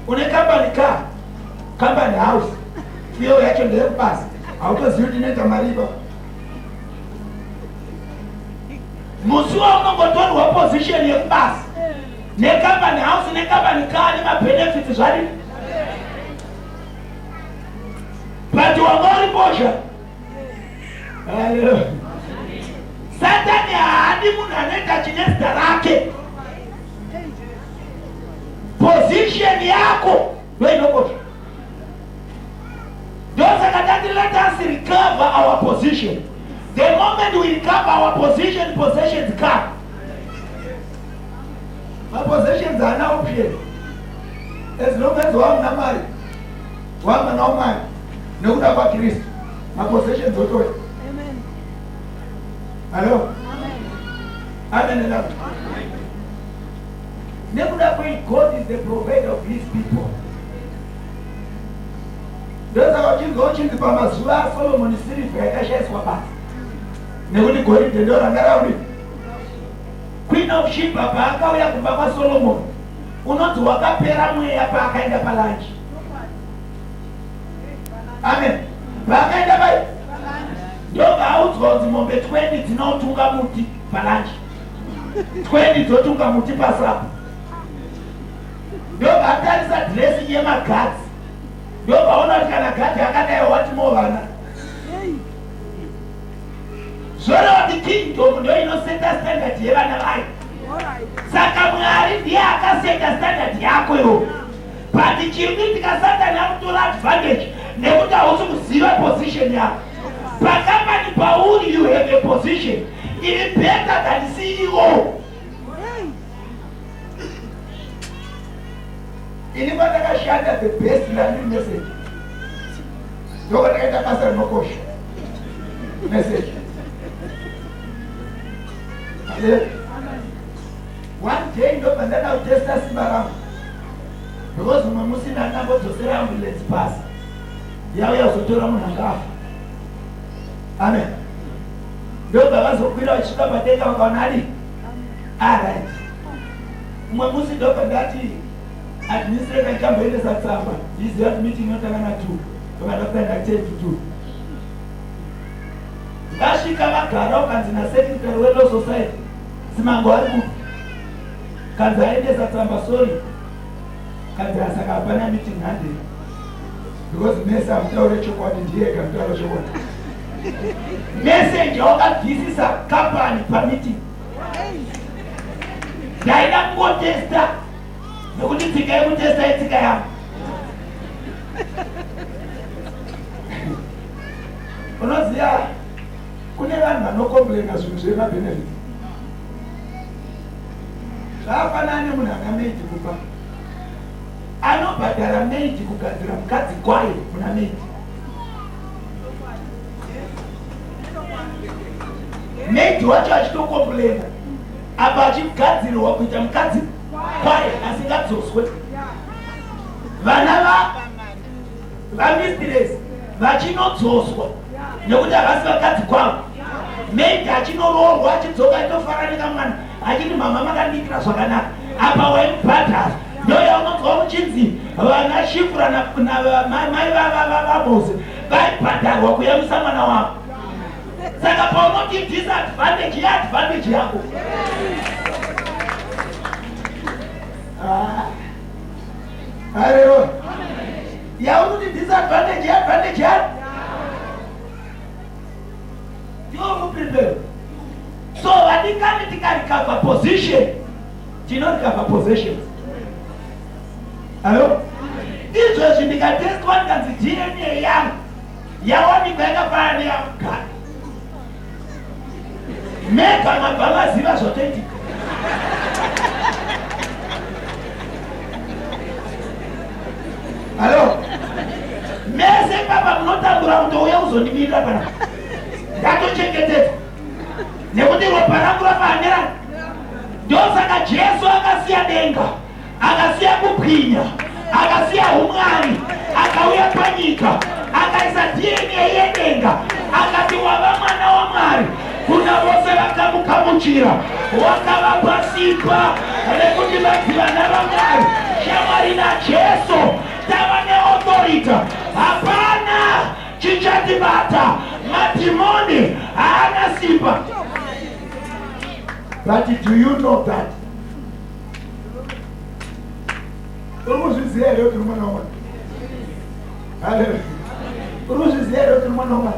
Une company car, company house, fiyo yacho ndeyekubasa, hautozivi kuti inoita mariba. Musi waunongotorwa position yekubasa necompany house necompany car nemabenefits zvadi, but wanga uri bosha. Hallelujah. Satani haadi munhu anoita chine zita rake. Position yako ndio inokosha. Ndio saka let us recover our position. The moment we recover our position, possessions come. Our possessions are now option. As long as wamna mali, wamna na mali, nekuda kwa Kristo, my possessions zotoe. Amen. Hello? Amen. Amen. Nekuda kwa God is the provider of his people. Those are what pamazuva Solomon sirivha yakashaiswa basi. Nekuti goridhe ndo ranga rauri. Queen of Sheba paakauya kumba kwaSolomon, unonzi wakapera mweya paakaenda palanchi. Amen. Paakaenda pai ndoga audzwa kuti mombe 20 dzinotunga muti palanchi, 20 dzotunga muti pasapo. Ndoga atarisa dressing yemagadzi, ndoga ona kuti kana gadhi akadai wati movana. Zoreva kuti kingdom ndio inoseta standard yevana vayo. Saka Mwari ndiye akaseta standard yako iwo. But chiri kuitika Satani akutora advantage nekuti hausi kuziva position yako. Pakambani pauri you have a position. It is better than CEO. Ini patakashanda the best learning message. Ndoka takaita basa rinokosha. Message. One day ndoka ndada utesta simba rangu. Because musina ndambodzosera ambulance pass. Yauya kuzotora munhu angafa. Amen. Ndoka vazokwira vachisvika padenga vakaona ari. Alright. Umwe musi ndoka ndati administrator chamboendesa tsamba. Iziva kuti meeting inotanga na 2. Ndoka ndakutaenda 10 to 2. Ndasvika vagara ukanzi nasekretary weLaw Society simango ari kupi. Kanzi aendesa tsamba sorry. Kanzi asaka hapana meeting 100. Because mesa amutaure chokwadi ndiye kamutaura chokwadi. Message wakabvisisa company pameeting. Ndaida kungotesta nekuti tsika yekutesta itsika yangu. Unoziva kune vanhu vanokomplaina zvinhu zvemabenefit. Zvakafanana nemunhu ana maid kupa. Anobhadhara maid kugadzira mukadzi kwayo muna maid. Maid wacho achitokomplaina apa achigadzirwa kuita mukadzi kwayo asingadzoswe. Vana vamistress vachinodzoswa nekuti havasi vakadzi kwavo. Maid achinororwa achidzoka achitofarana mwana achiti mama makandikira zvakanaka apa waimubhadhara. Ndoya unonzwa muchinzi vana Shifra na mai vaMose vaibhadharwa kuyamisa mwana wavo. Saka paunoti disadvantage yeadvantage yako. Haleluya. Yaunoti disadvantage yeadvantage yako. You're prepared. So vadikani tika recover position. Tinodikava possessions. Hello? Izvozvi ndikatestwa ndikanzi DNA yangu yawanikwa yakafanana neyamugara. Mega mabva maziva zvotoitika. Hello? Mese baba munotambura kutouya kuzondimirira pana. Ndatochengetedza. Nekuti ropa rangu rafanirana. Ndosaka Jesu akasiya denga, akasiya kupwinya, akasiya umwari, akauya panyika, akaisa DNA yedenga, akati wava mwana waMwari. Kuna vose vakamukamuchira, wakavapa simba rekuti vaziva navaMwari. Shamwari naJesu tava neauthority. Hapana chichatibata, madhimoni haana simba. But do you know that? Uruzviziva here kuti mwana waMwari. Hallelujah. Uruzviziva here kuti mwana waMwari.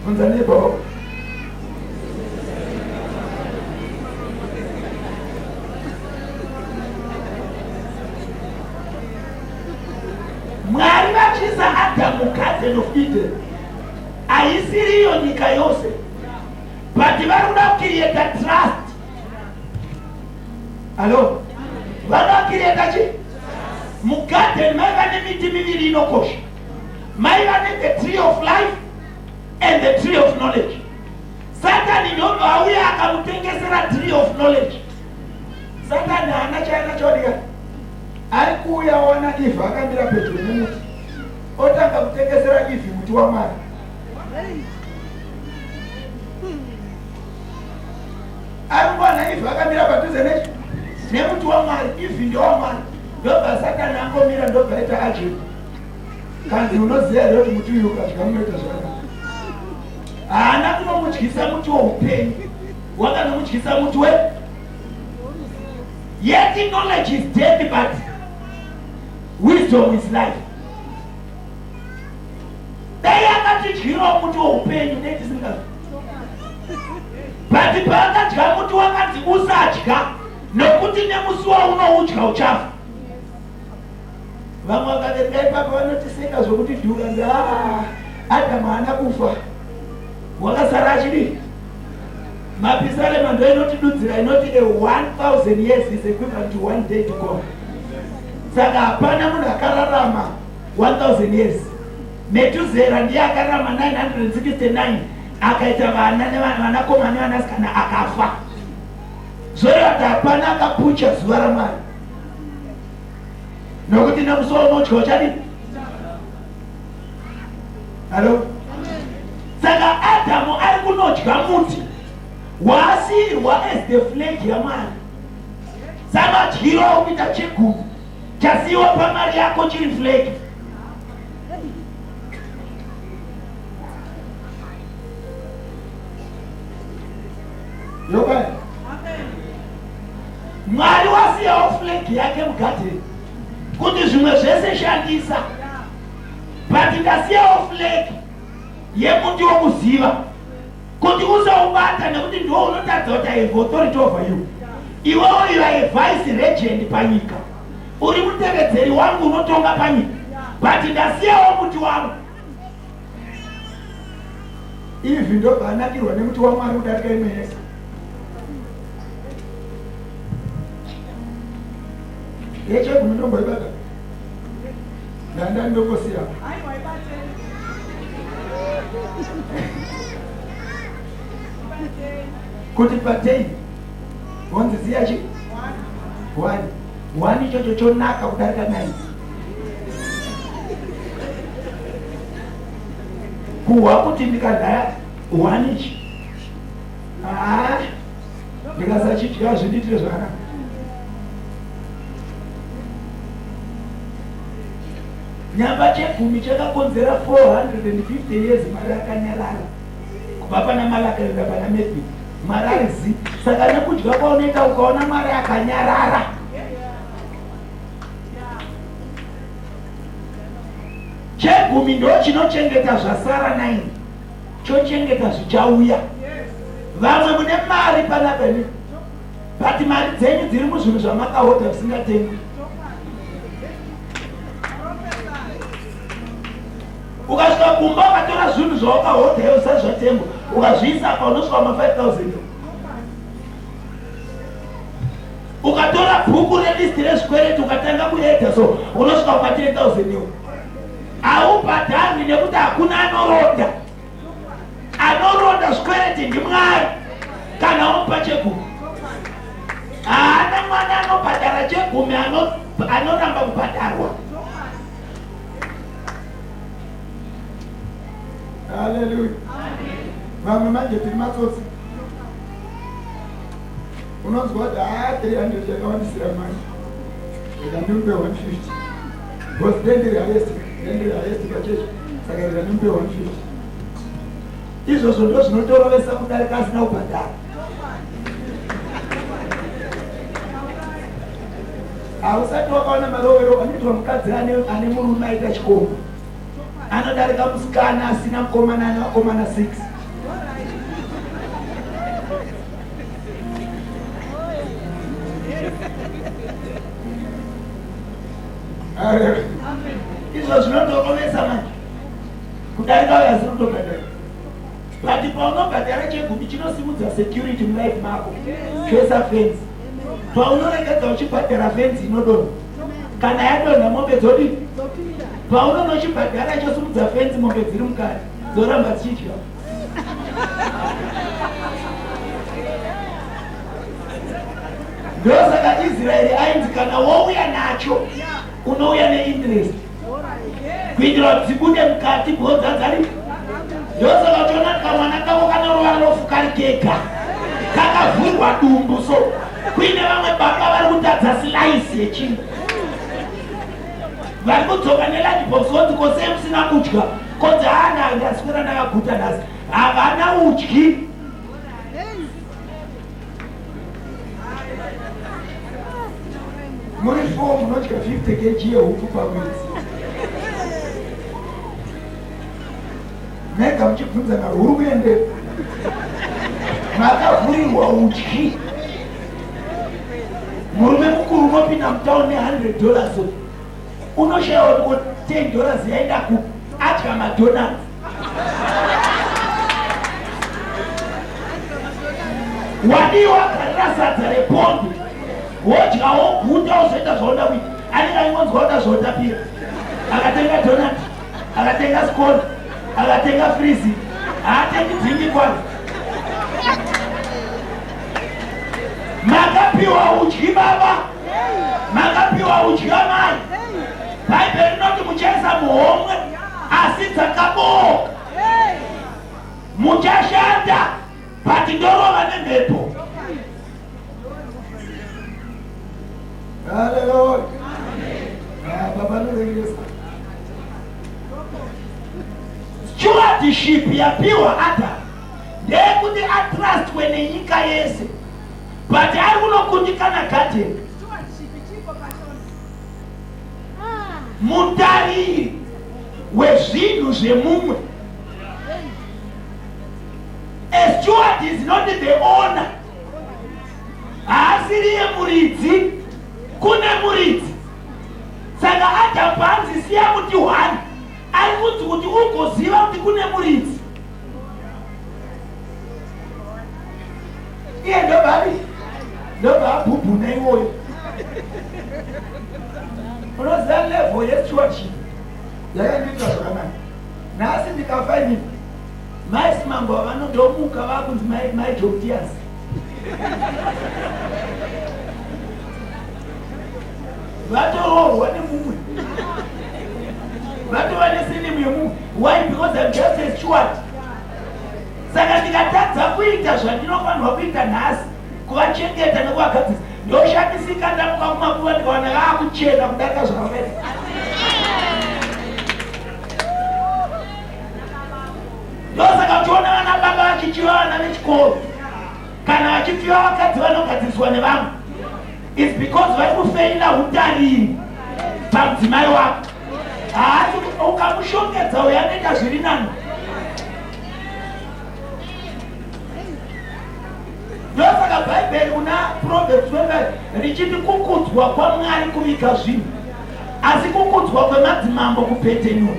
Funza neighbor. Mwari vachiisa Adamu Garden of Eden. Haisiri iyo nyika yose. But vari kuda kucreate trust. Hello? Vari kuda kucreate chi? Mugarden maiva nemiti miviri inokosha. Maiva the tree of life and the tree of knowledge. Satan ndobva auya akamutengesera tree of knowledge. Satan haana chaana chodika. Ari kuuya wana Eve akamira pedyo nemuti. Otanga kutengesera Eve muti waMwari. Arikuwana Eve akamira padhuze nemuti waMwari. Eve ndowaMwari. Ndobva Satan angomira ndobva aita ajabu. Kanzi unoziva here kuti muti uyu ukadya unoita zvakanaka. Haana kunomudyisa muti woupenyu, wakanomudyisa muti we. Yet knowledge is dead, but wisdom is life. Dai akatidyirawo muti woupenyu netisingazi. But paakadya muti wakanzi usadya, nokuti nemusi waunoudya uchafa. Vamwe vakaverekai papa vanotiseka zvokuti dhukanzi Adamu haana kufa. Wakasara achidii? Mapisarema ndo inotidudzira inoti 1000 years is equivalent to 1 day to God. Saka hapana munhu akararama 1000 years. Metuzera ndiye akararama 969 akaita vanakomana nevanasikana akafa. Zvoreva kuti hapana akapucha zuva raMwari. Nokuti nemusoro unodya uchadii? Hello? Saka Adamu ari kunodya muti waasiyirwa as the flag yaMwari. Samadyiro kuita chigumbu chasiyiwa pamari yako chiri flag. Yobani? Mwari wasiyawo flag yake mugadheni kuti zvimwe zvese shandisa. But ndasiyawo flag yemuti wokuziva kuti usaubata nekuti ndiwo unotadza kuti I have authority over you. Iwewo you are a vice regent panyika, uri mutevedzeri wangu unotonga panyika. But ndasiyawo muti wangu. Ivi ndobva anakirwa nemuti waMwari kudarika imwe yese. Yechegumi ndomboibata ndanda ndongosiya kuti patei wanziziya chi 1 ichocho chonaka kudarika 9. Kuhwa kuti ndikadhaya 1 ichi ndikasachidya zvindiitire zvakanaka. Nyamba chegumi chakakonzera 450 years Mwari akanyarara. Kubva pana Malaki kuenda pana Matthew. Mwari arizi. Saka nekudya kwaunoita ukaona Mwari akanyarara. Chegumi ndo chinochengeta zvasara 9. Chochengeta zvichauya. Vamwe mune mari panapa. but mari dzenyu dziri muzvinhu zvamakahodha zvisingatengi. Ukasvika kumba ukatora zvinhu zvawakahodha iwe usati zvatengwa ukazviisa apa unosvika ma5,000. Ukatora bhuku relisti rezvikwereti ukatanga kuedha so unosvika kuma10,000 iwe. Haubhadharwi nekuti hakuna anoronda. Anoronda zvikwereti ndiMwari kana umupa chegumi. Haana mwana anobhadhara chegumi anoramba kubhadharwa. Hallelujah. Vamwe manje tiri matsotsi. Unonzwa kuti 300 yakawandisira manje. Ndikandimpe 150. Because ndendiri highest pachechi. Saka ndikandimpe 150. Izvozvo ndo zvinotorovesa kudarika asina kubhadhara. Hausati wakaona marovero anoitwa mukadzi ane murume aita chikomba. Anodarika musikana asina mukomana ane vakomana 6. Izvo zvinotorovesa manje kudarika uyo asina kutobhadhara. But paunobhadhara chegumi chinosimudza security mulife mako. Choisa fence. Paunoregedza uchibhadhara fence inodonha. Kana yadonha mombe dzodini. Paunono uchibhadhara chosimudza fence mombe dziri mukati dzoramba dzichidya. Ndosaka Israeri ainzi kana wouya nacho unouya neinterest. Kuitira kuti dzibude mukati bhodzadzari. Ndosaka uchiona kamwana kako kane ruvara rofukari kega kakavhurwa dumbu so kuine vamwe baba vari kutadza slice yechingwa. Vari kudzoka nelunchbox vonzi kose musina kudya. Konzi hana ndaswera ndakaguta nhasi. Havana udyi. Muri 4 munodya 50 kg yehuku pamwedzi. Nega muchibvunzana huri kuendeka. Makavhurirwa udyi. Murume mukuru unopinda mutauni $100 unoshayiwa kuti $10 yaenda kuadya madonati. Wadiwa karira sadza repombi wodya woguta uzoita zvaoda kuita. Anenge aingonzwa kuda zvaotapira akatenga donati akatenga skoni akatenga frizi haatengi dzingi kwanza. Makapiwa udyi baba, makapiwa udyi amai. Bhaibheri rinoti muchaisa muhomwe asi dzakabooka. Muchashanda but ndorova nemhepo. Hallelujah. Baba norengesa. Stewardship yapiwa Adam ndeyekuti atrustwe nenyika yese but ari kunokundikana garden. Mutariri wezvinhu zvemumwe. A steward is not the owner. Haasiriye muridzi, kune muridzi. Saka Adam panzi siya muti 1 ari kunzi kuti ugoziva kuti kune muridzi. Iye ndobva abhubhuna iwoyo. Unoziva level yestewardship yakandiita zvakanaka. Nhasi ndikafaini maisimambo vanondomuka vakunzi maidoktias. Vatorohwa nemumwe. Vatova nesinimu yemumwe. Why? Because I'm just a steward. Saka ndikatadza kuita zvandinofanirwa kuita nhasi kuvachengeta nekuvagadzisa ndoshandisika ndamuka kumakuva ndikawana vaakuchena kudarika zvakafanira. Ndosaka uchiona vana baba vachichiva vana vechikoro kana vachipiwa vakadzi vanogadziswa nevamwe. It's because vari kufeila utariri pamudzimai wako. Haasi ukamushongedza uyo anoita zviri nani. Ndosaka Bhaibheri Proverbs 12 richiti kukudzwa kwaMwari kuvika zvinhu asi kukudzwa kwemadzimambo kupetenura.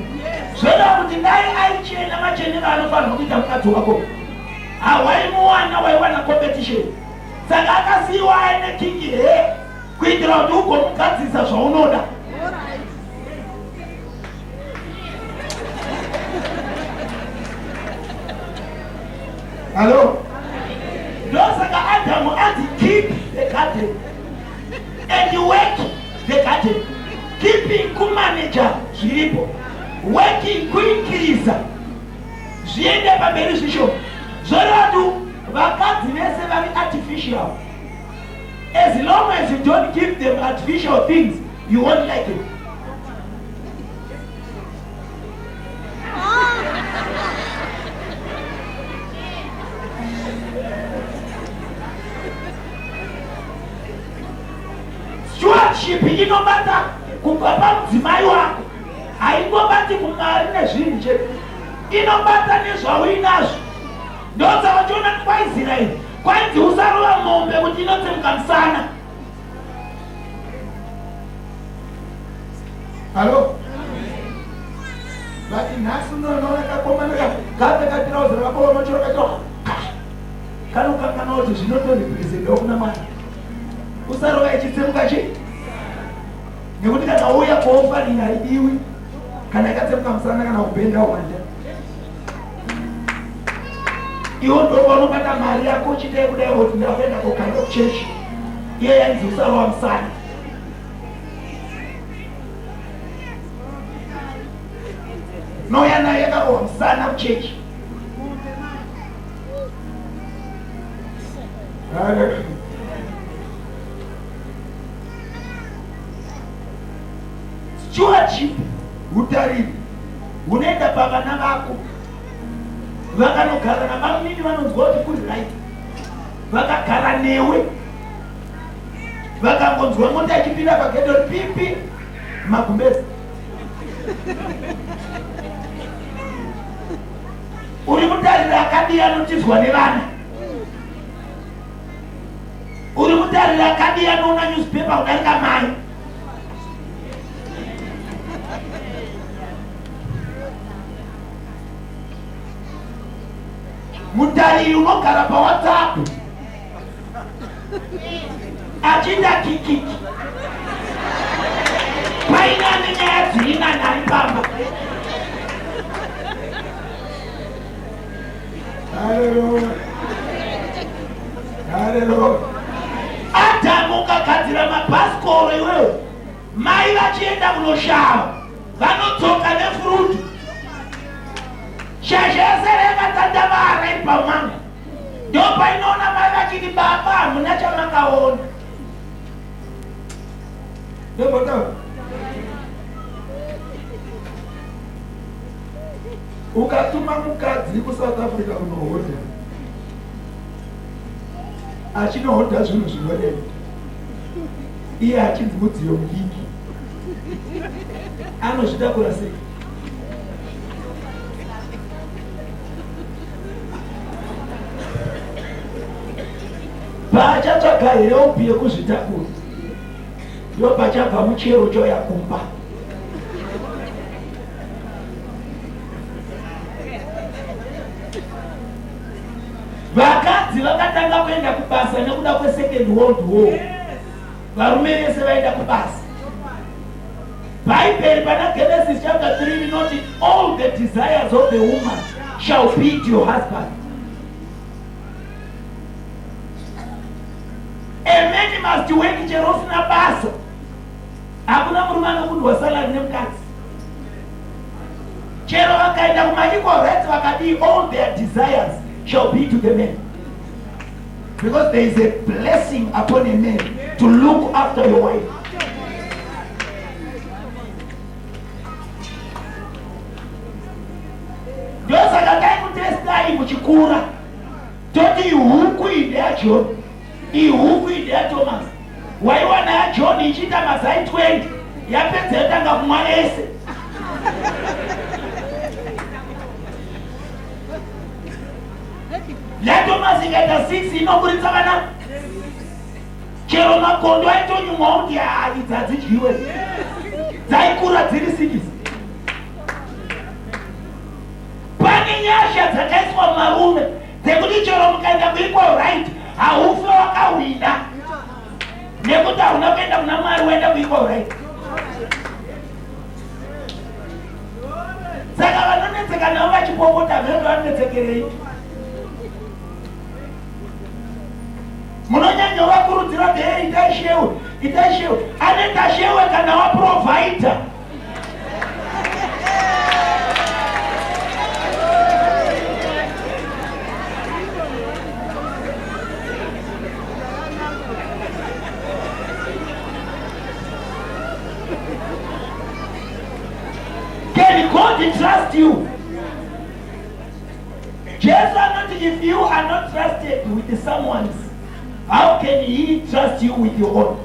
Zvinoda kuti dai aichena machenero anofanirwa kuita mukadzi wako hawaimuwana waiwana competition. Saka akasiyiwa aine kingi kuitira kuti ugomugadzisa zvaunoda. Hello? Ndosaka Adamu ati keep the garden and work the garden. Keeping kumanager zviripo, working kuinkiriza zviende pamberi zvisho. Zvoratu vakadzi vese vari artificial. As long as you don't give them artificial things, you won't like it. Stewardship inobata kubva pamudzimai wako, haingobati kuMwari nezvinhu chete, inobata nezvauinazvo. Ndosaka uchiona kwaIsraeri kwainzi usarova mombe kuti inotsemuka musana. Halo? But nhasi unoona kakomana kapfeka tirauzi rakapova machoro kacho kanokangana kuti zvinotorepresenta kuna Mwari. Usarova ichitsemuka chii? Nekuti kana uya kuofanira haidiwi, kana ikatsemuka musana kana kubhenda wanda. Iwo ndo vanobata mari yako uchidai kudai kuti ndakuenda kokanda kuchechi. Iye yanzi usarova musana. Nouya naye akarova musana kuchechi. Stewardship utariri unoenda pavana vako vakanogara navamweni vanonzwa kuti kuri right, vakagara newe vakangonzwa mota achipinda pagedho pipi magumbezi uri mutariri akadii anotizwa nevana, uri mutariri akadii anoona newspaper kudarika mai. Mutariri unogara paWhatsApp achinda kikiki paina nenyaya dzina nari pamba. Haleluya, haleluya. Adamu ukagadzira mabhasikoro iwewe, mai vachienda kunoshava vanodzoka nefurutu shasha yese rekatandavara ipamanga. Ndo painoona mai vachiti baba hamuna chamakaona. Ndobota ukatuma mukadzi kuSouth Africa kunohodha achinohodha zvinhu zvinodei, iye achinzi mudziyo mudiki, anozvitakura sei? Pachatsvaga help yekuzvitakura ndo pachabva muchero choya kumba. Vakadzi vakatanga kuenda kubasa nekuda kweSecond World War, varume vese vaenda kubasa. Bible pana Genesis chapter 3 inoti all the desires of the woman shall be to your husband. A man must work chero usina basa. Hakuna murume anokundwa salary nemukadzi. Chero vakaenda kuma-equal rights vakati all their desires shall be to the men. Because there is a blessing upon a man to look after your wife. Ndosaka taikutestai muchikura toti ihuku ide yaJohn, ihuku ide yaThomas. Waiwana yaJohn ichiita mazai 20 yapedza yotanga kumwa ese. yaThomas ikaita 6 inoburitsa vana. chero makondo aitonyumwawo kuti idzi hadzidyiwe, dzaikura dziri sikisi. Pane nyasha dzakaiswa marume dzekuti chero mukaenda kuequal right haufe wakawina, nekuti hauna kuenda kuna Mwari waenda kuequal right. Saka vanonetseka navo vachipopota vendo vanonetsekerei. Munonyanya vakurudzira kuti hey, itai shewe, anoita shewe kana waprovaita. Can God trust you? Jesus, not if you are not trusted with someone's, how can he trust you with your own?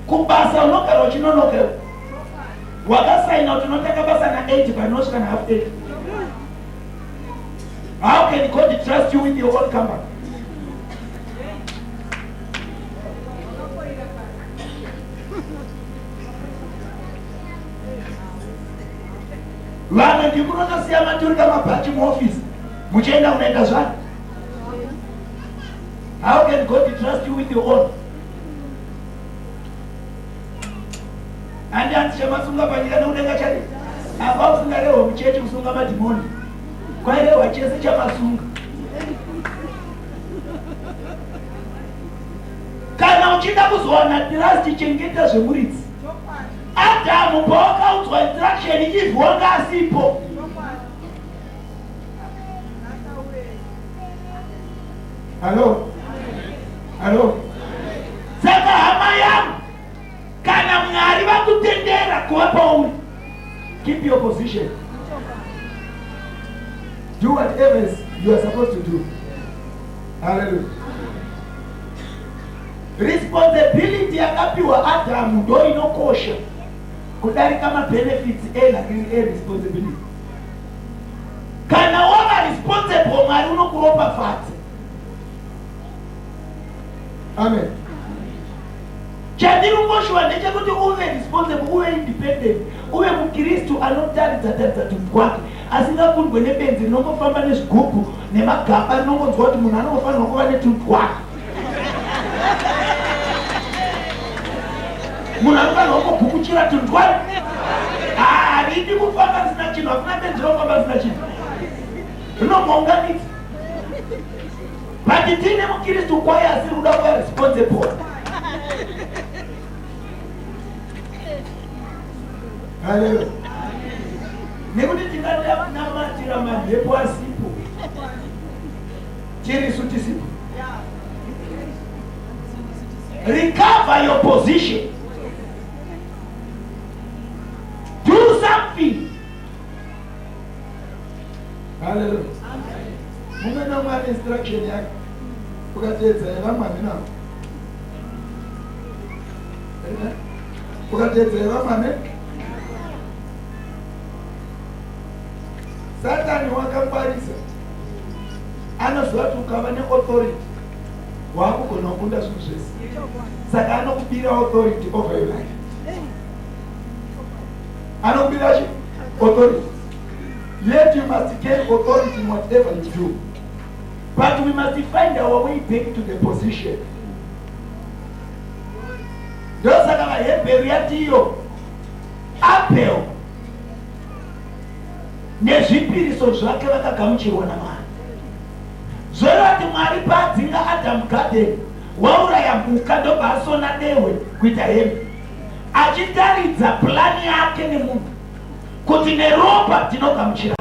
Kubasa unokera uchinonokera. Wakasaina utinotaka basa na 8 panosvika na half 8. How can God trust you with your own company? Vamwe ndikunotosiya maturika mabhachi muoffice muchienda unaenda zvani. How can God trust you with your own? Andi antichamasunga panyika neudenga chari apa usunga rewa muchechi kusunga madhimoni kwairewa chese chamasunga. Kana uchida kuzowana trust chengeta zvemuridzi. Adamu pawakaudzwa instruction Eve wanga asipo. Hello. Saka hama yangu kana Mwari vakutendera kuva pauri, keep your position. Do whatever you are supposed to do. Hallelujah. Responsibility yakapiwa Adamu ndo inokosha kudarika mabenefits lakini responsibility. Kana wava responsible Mwari unokuropa fati. Amen. Chandirungoshwa ndechekuti uve responsible, uve independent, uve mukristu anotaridza tuntu kwake asingakundwe nebenzi rinongofamba nezvigubhu nemagaba rinongonzwa kuti munhu anongofanirwa kuva netuntu kwake. Munhu anofanirwa kugukuchira tuntu kwake. Haridi kufamba zvisina chinhu, hakuna benzi rinofamba zvisina chinhu, rinomaunganidza. But tine mukristu kwaye asi ruda kuva responsible. Hallelujah. Nekuti tinganamatira mamhepo asipo, tirisu tisipo. Recover your position. Do something. Hallelujah. Mumena Mwari instruction yake ukatedza evamwami navo. Ukatedza evamwami. Satani wakangwarisa anoziva kuti ukava neauthority wakugona kukunda zvinhu zvese, saka anokubira authority over your life. Anokubira authority. Yet you must gain authority in whatever you do. But we must find our way back to the position. Ndosaka vaHebheru yatiyo Abel nezvipiriso zvake vakagamuchirwa naMwari. Zvoreva kuti Mwari paadzinga Adamu garden wauraya mhuka ndobva asona dehwe kuita hembe, achitaridza plani yake nemunhu kuti neropa ndinogamuchira,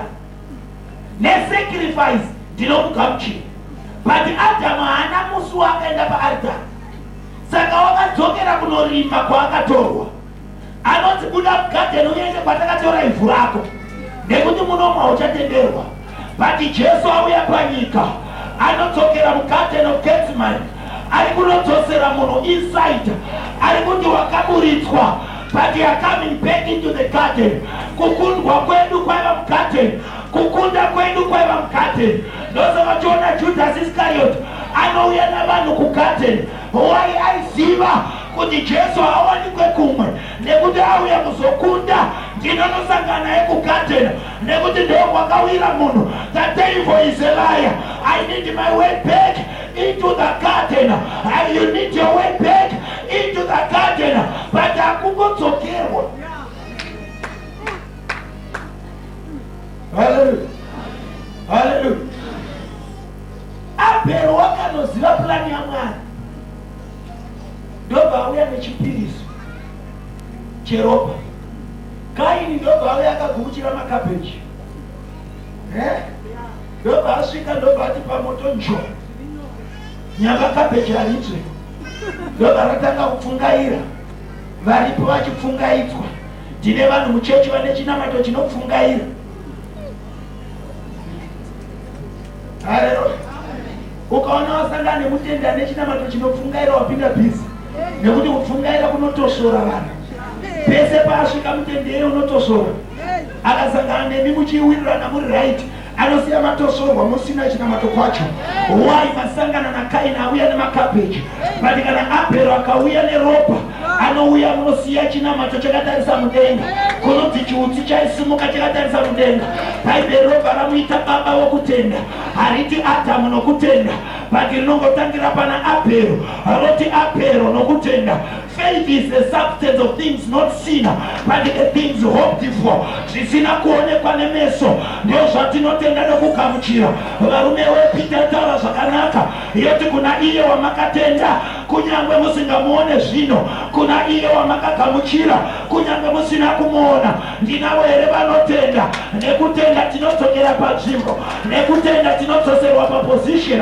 nesacrifice ndinomugamuchira. But Adamu haana musi wakaenda paaritari, saka wakadzokera kunorima kwaakatorwa. Anoti buda mugadheni uende kwatakatora ivhu rako, nekuti munomwa uchatenderwa. But Jesu auya panyika anodzokera mugarden of Gethsemane, ari kunodzosera munhu inside, ari kuti wakaburitswa. But you are coming back into the garden. Kukundwa kwedu kwaiva mugarden, kukunda kwedu kwaiva mugarden. Ndosaka tiona Judas Iscariot anouya navanhu kugarden aiziva kuti Jesu hawanikwe kumwe nekuti auya kuzokunda ndinonosangana naye kugadhena nekuti ndokwakawira munhu. The devil is a liar. I need my way back into the garden. You need your way back into the garden. But akungotsokerwa. Hallelujah. Hallelujah. Abhero wakanoziva plani yaMwari. Ndobva auya nechipiriso cheropa. Kaini ndobva auya akagukuchira makabeji. Ndobva asvika ndobva ati pamoto njo. Nyamba kabeji haritsve. Ndobva ratanga kupfungaira. Varipo vachipfungaidzwa. Ndine vanhu muchechi vane chinamato chinopfungaira. Haleluya. Ukaona wasangana nemutenda nechinamato chinopfungaira wapinda bhizi. Nekuti kupfungaira kunotosora vanhu. Pese paasvika mutendere unotosora. Akasangana nemi muchiwirirana muri right, anosiya matosorwa musina chinamato kwacho. Why masangana na Kaini auya nemakabeji. But kana Abhero akauya neropa, anouya munosiya chinamato chakatarisa mudenga. Kunoti chiutsi chaisimuka chakatarisa mudenga. Bhaibheri robva ramuita baba wokutenda. Hariti Adhamu nokutenda. But rinongotangira pana Abhero. Roti Abhero nokutenda. Faith is the substance of things not seen, but the things hoped for. Zvisina kuonekwa nemeso ndio zvatinotenda nekugamuchira. Varume wePita taura zvakanaka yoti kuna iye wamakatenda kunyangwe musingamuone zvino, kuna iye wamakagamuchira kunyangwe musina kumuona. Ndinavo here vanotenda. Nekutenda tinodzokera panzvimbo, nekutenda tinodzoserwa paposition.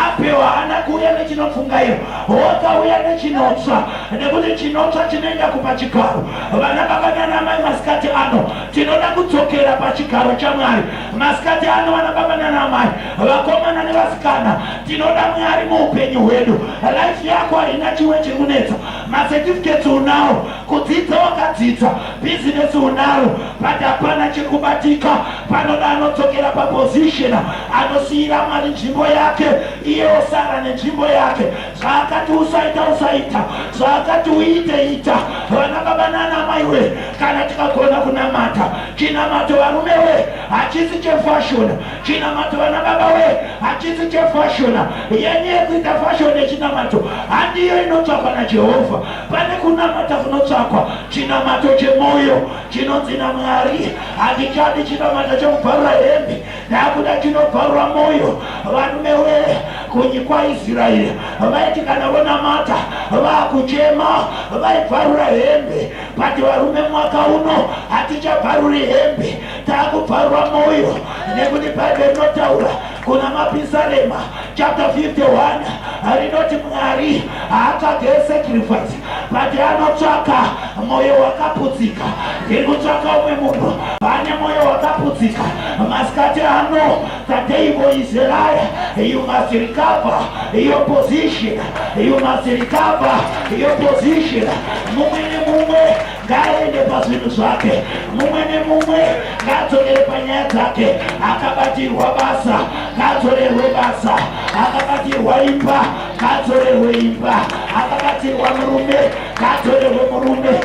Abhero haana kuuya nechinopfungaira, wakauya nechinotsva, nekuti chinotsva chinoenda kupachigaro. Vana baba nana mai masikati ano tinoda kudzokera pachigaro chaMwari. Masikati ano vana baba nana mai, vakomana nevasikana, tinoda Mwari muupenyu hwedu. Life yako haina chimwe chiri kunetsa. Macertificates unawo, kudzidza wakadzidza, business unaro, but hapana chiri kubatika. Panoda anodzokera paposition, anosiyira Mwari nzvimbo yake, iye osara nenzvimbo yake. Zvaakati usaita usaita, zvaakati uite ita. Vana baba nana mai we, kana tikagona kunamata chinamato varume we hachisi chefashion. Chinamato vana baba we hachisi chefashion. Yenye kuita fashion yechinamato handiyo inotsvakwa naJehovha. Pane kunamata kunotsvakwa chinamato chemoyo chinonzi naMwari. Hatichadi chinamato chekubvarura hembe, ndakuda chinobvarura moyo. Varume we kunyikwa Israeri vaiti kana vonamata vakuchema vaibvarura hembe, but varume mwaka uno hatichabvaruri hembe, taakubvarura moyo. Nekuti Bhaibheri rinotaura kuna maPisalema chapter 51 rinoti Mwari haatsvage sacrifice, but anotsvaka moyo wakaputsika. Ndiri kutsvaka umwe munhu ane moyo wakaputsika masikati ano. The devil is a liar. You must recover your position. You must recover your position. Mumwe nemumwe ngaende pazvinhu zvake. Mumwe nemumwe ngadzokere panyaya dzake. Akabatirwa basa ngadzorerwe basa. Akabatirwa imba ngadzorerwe imba. Akabatirwa murume ngadzorerwe murume.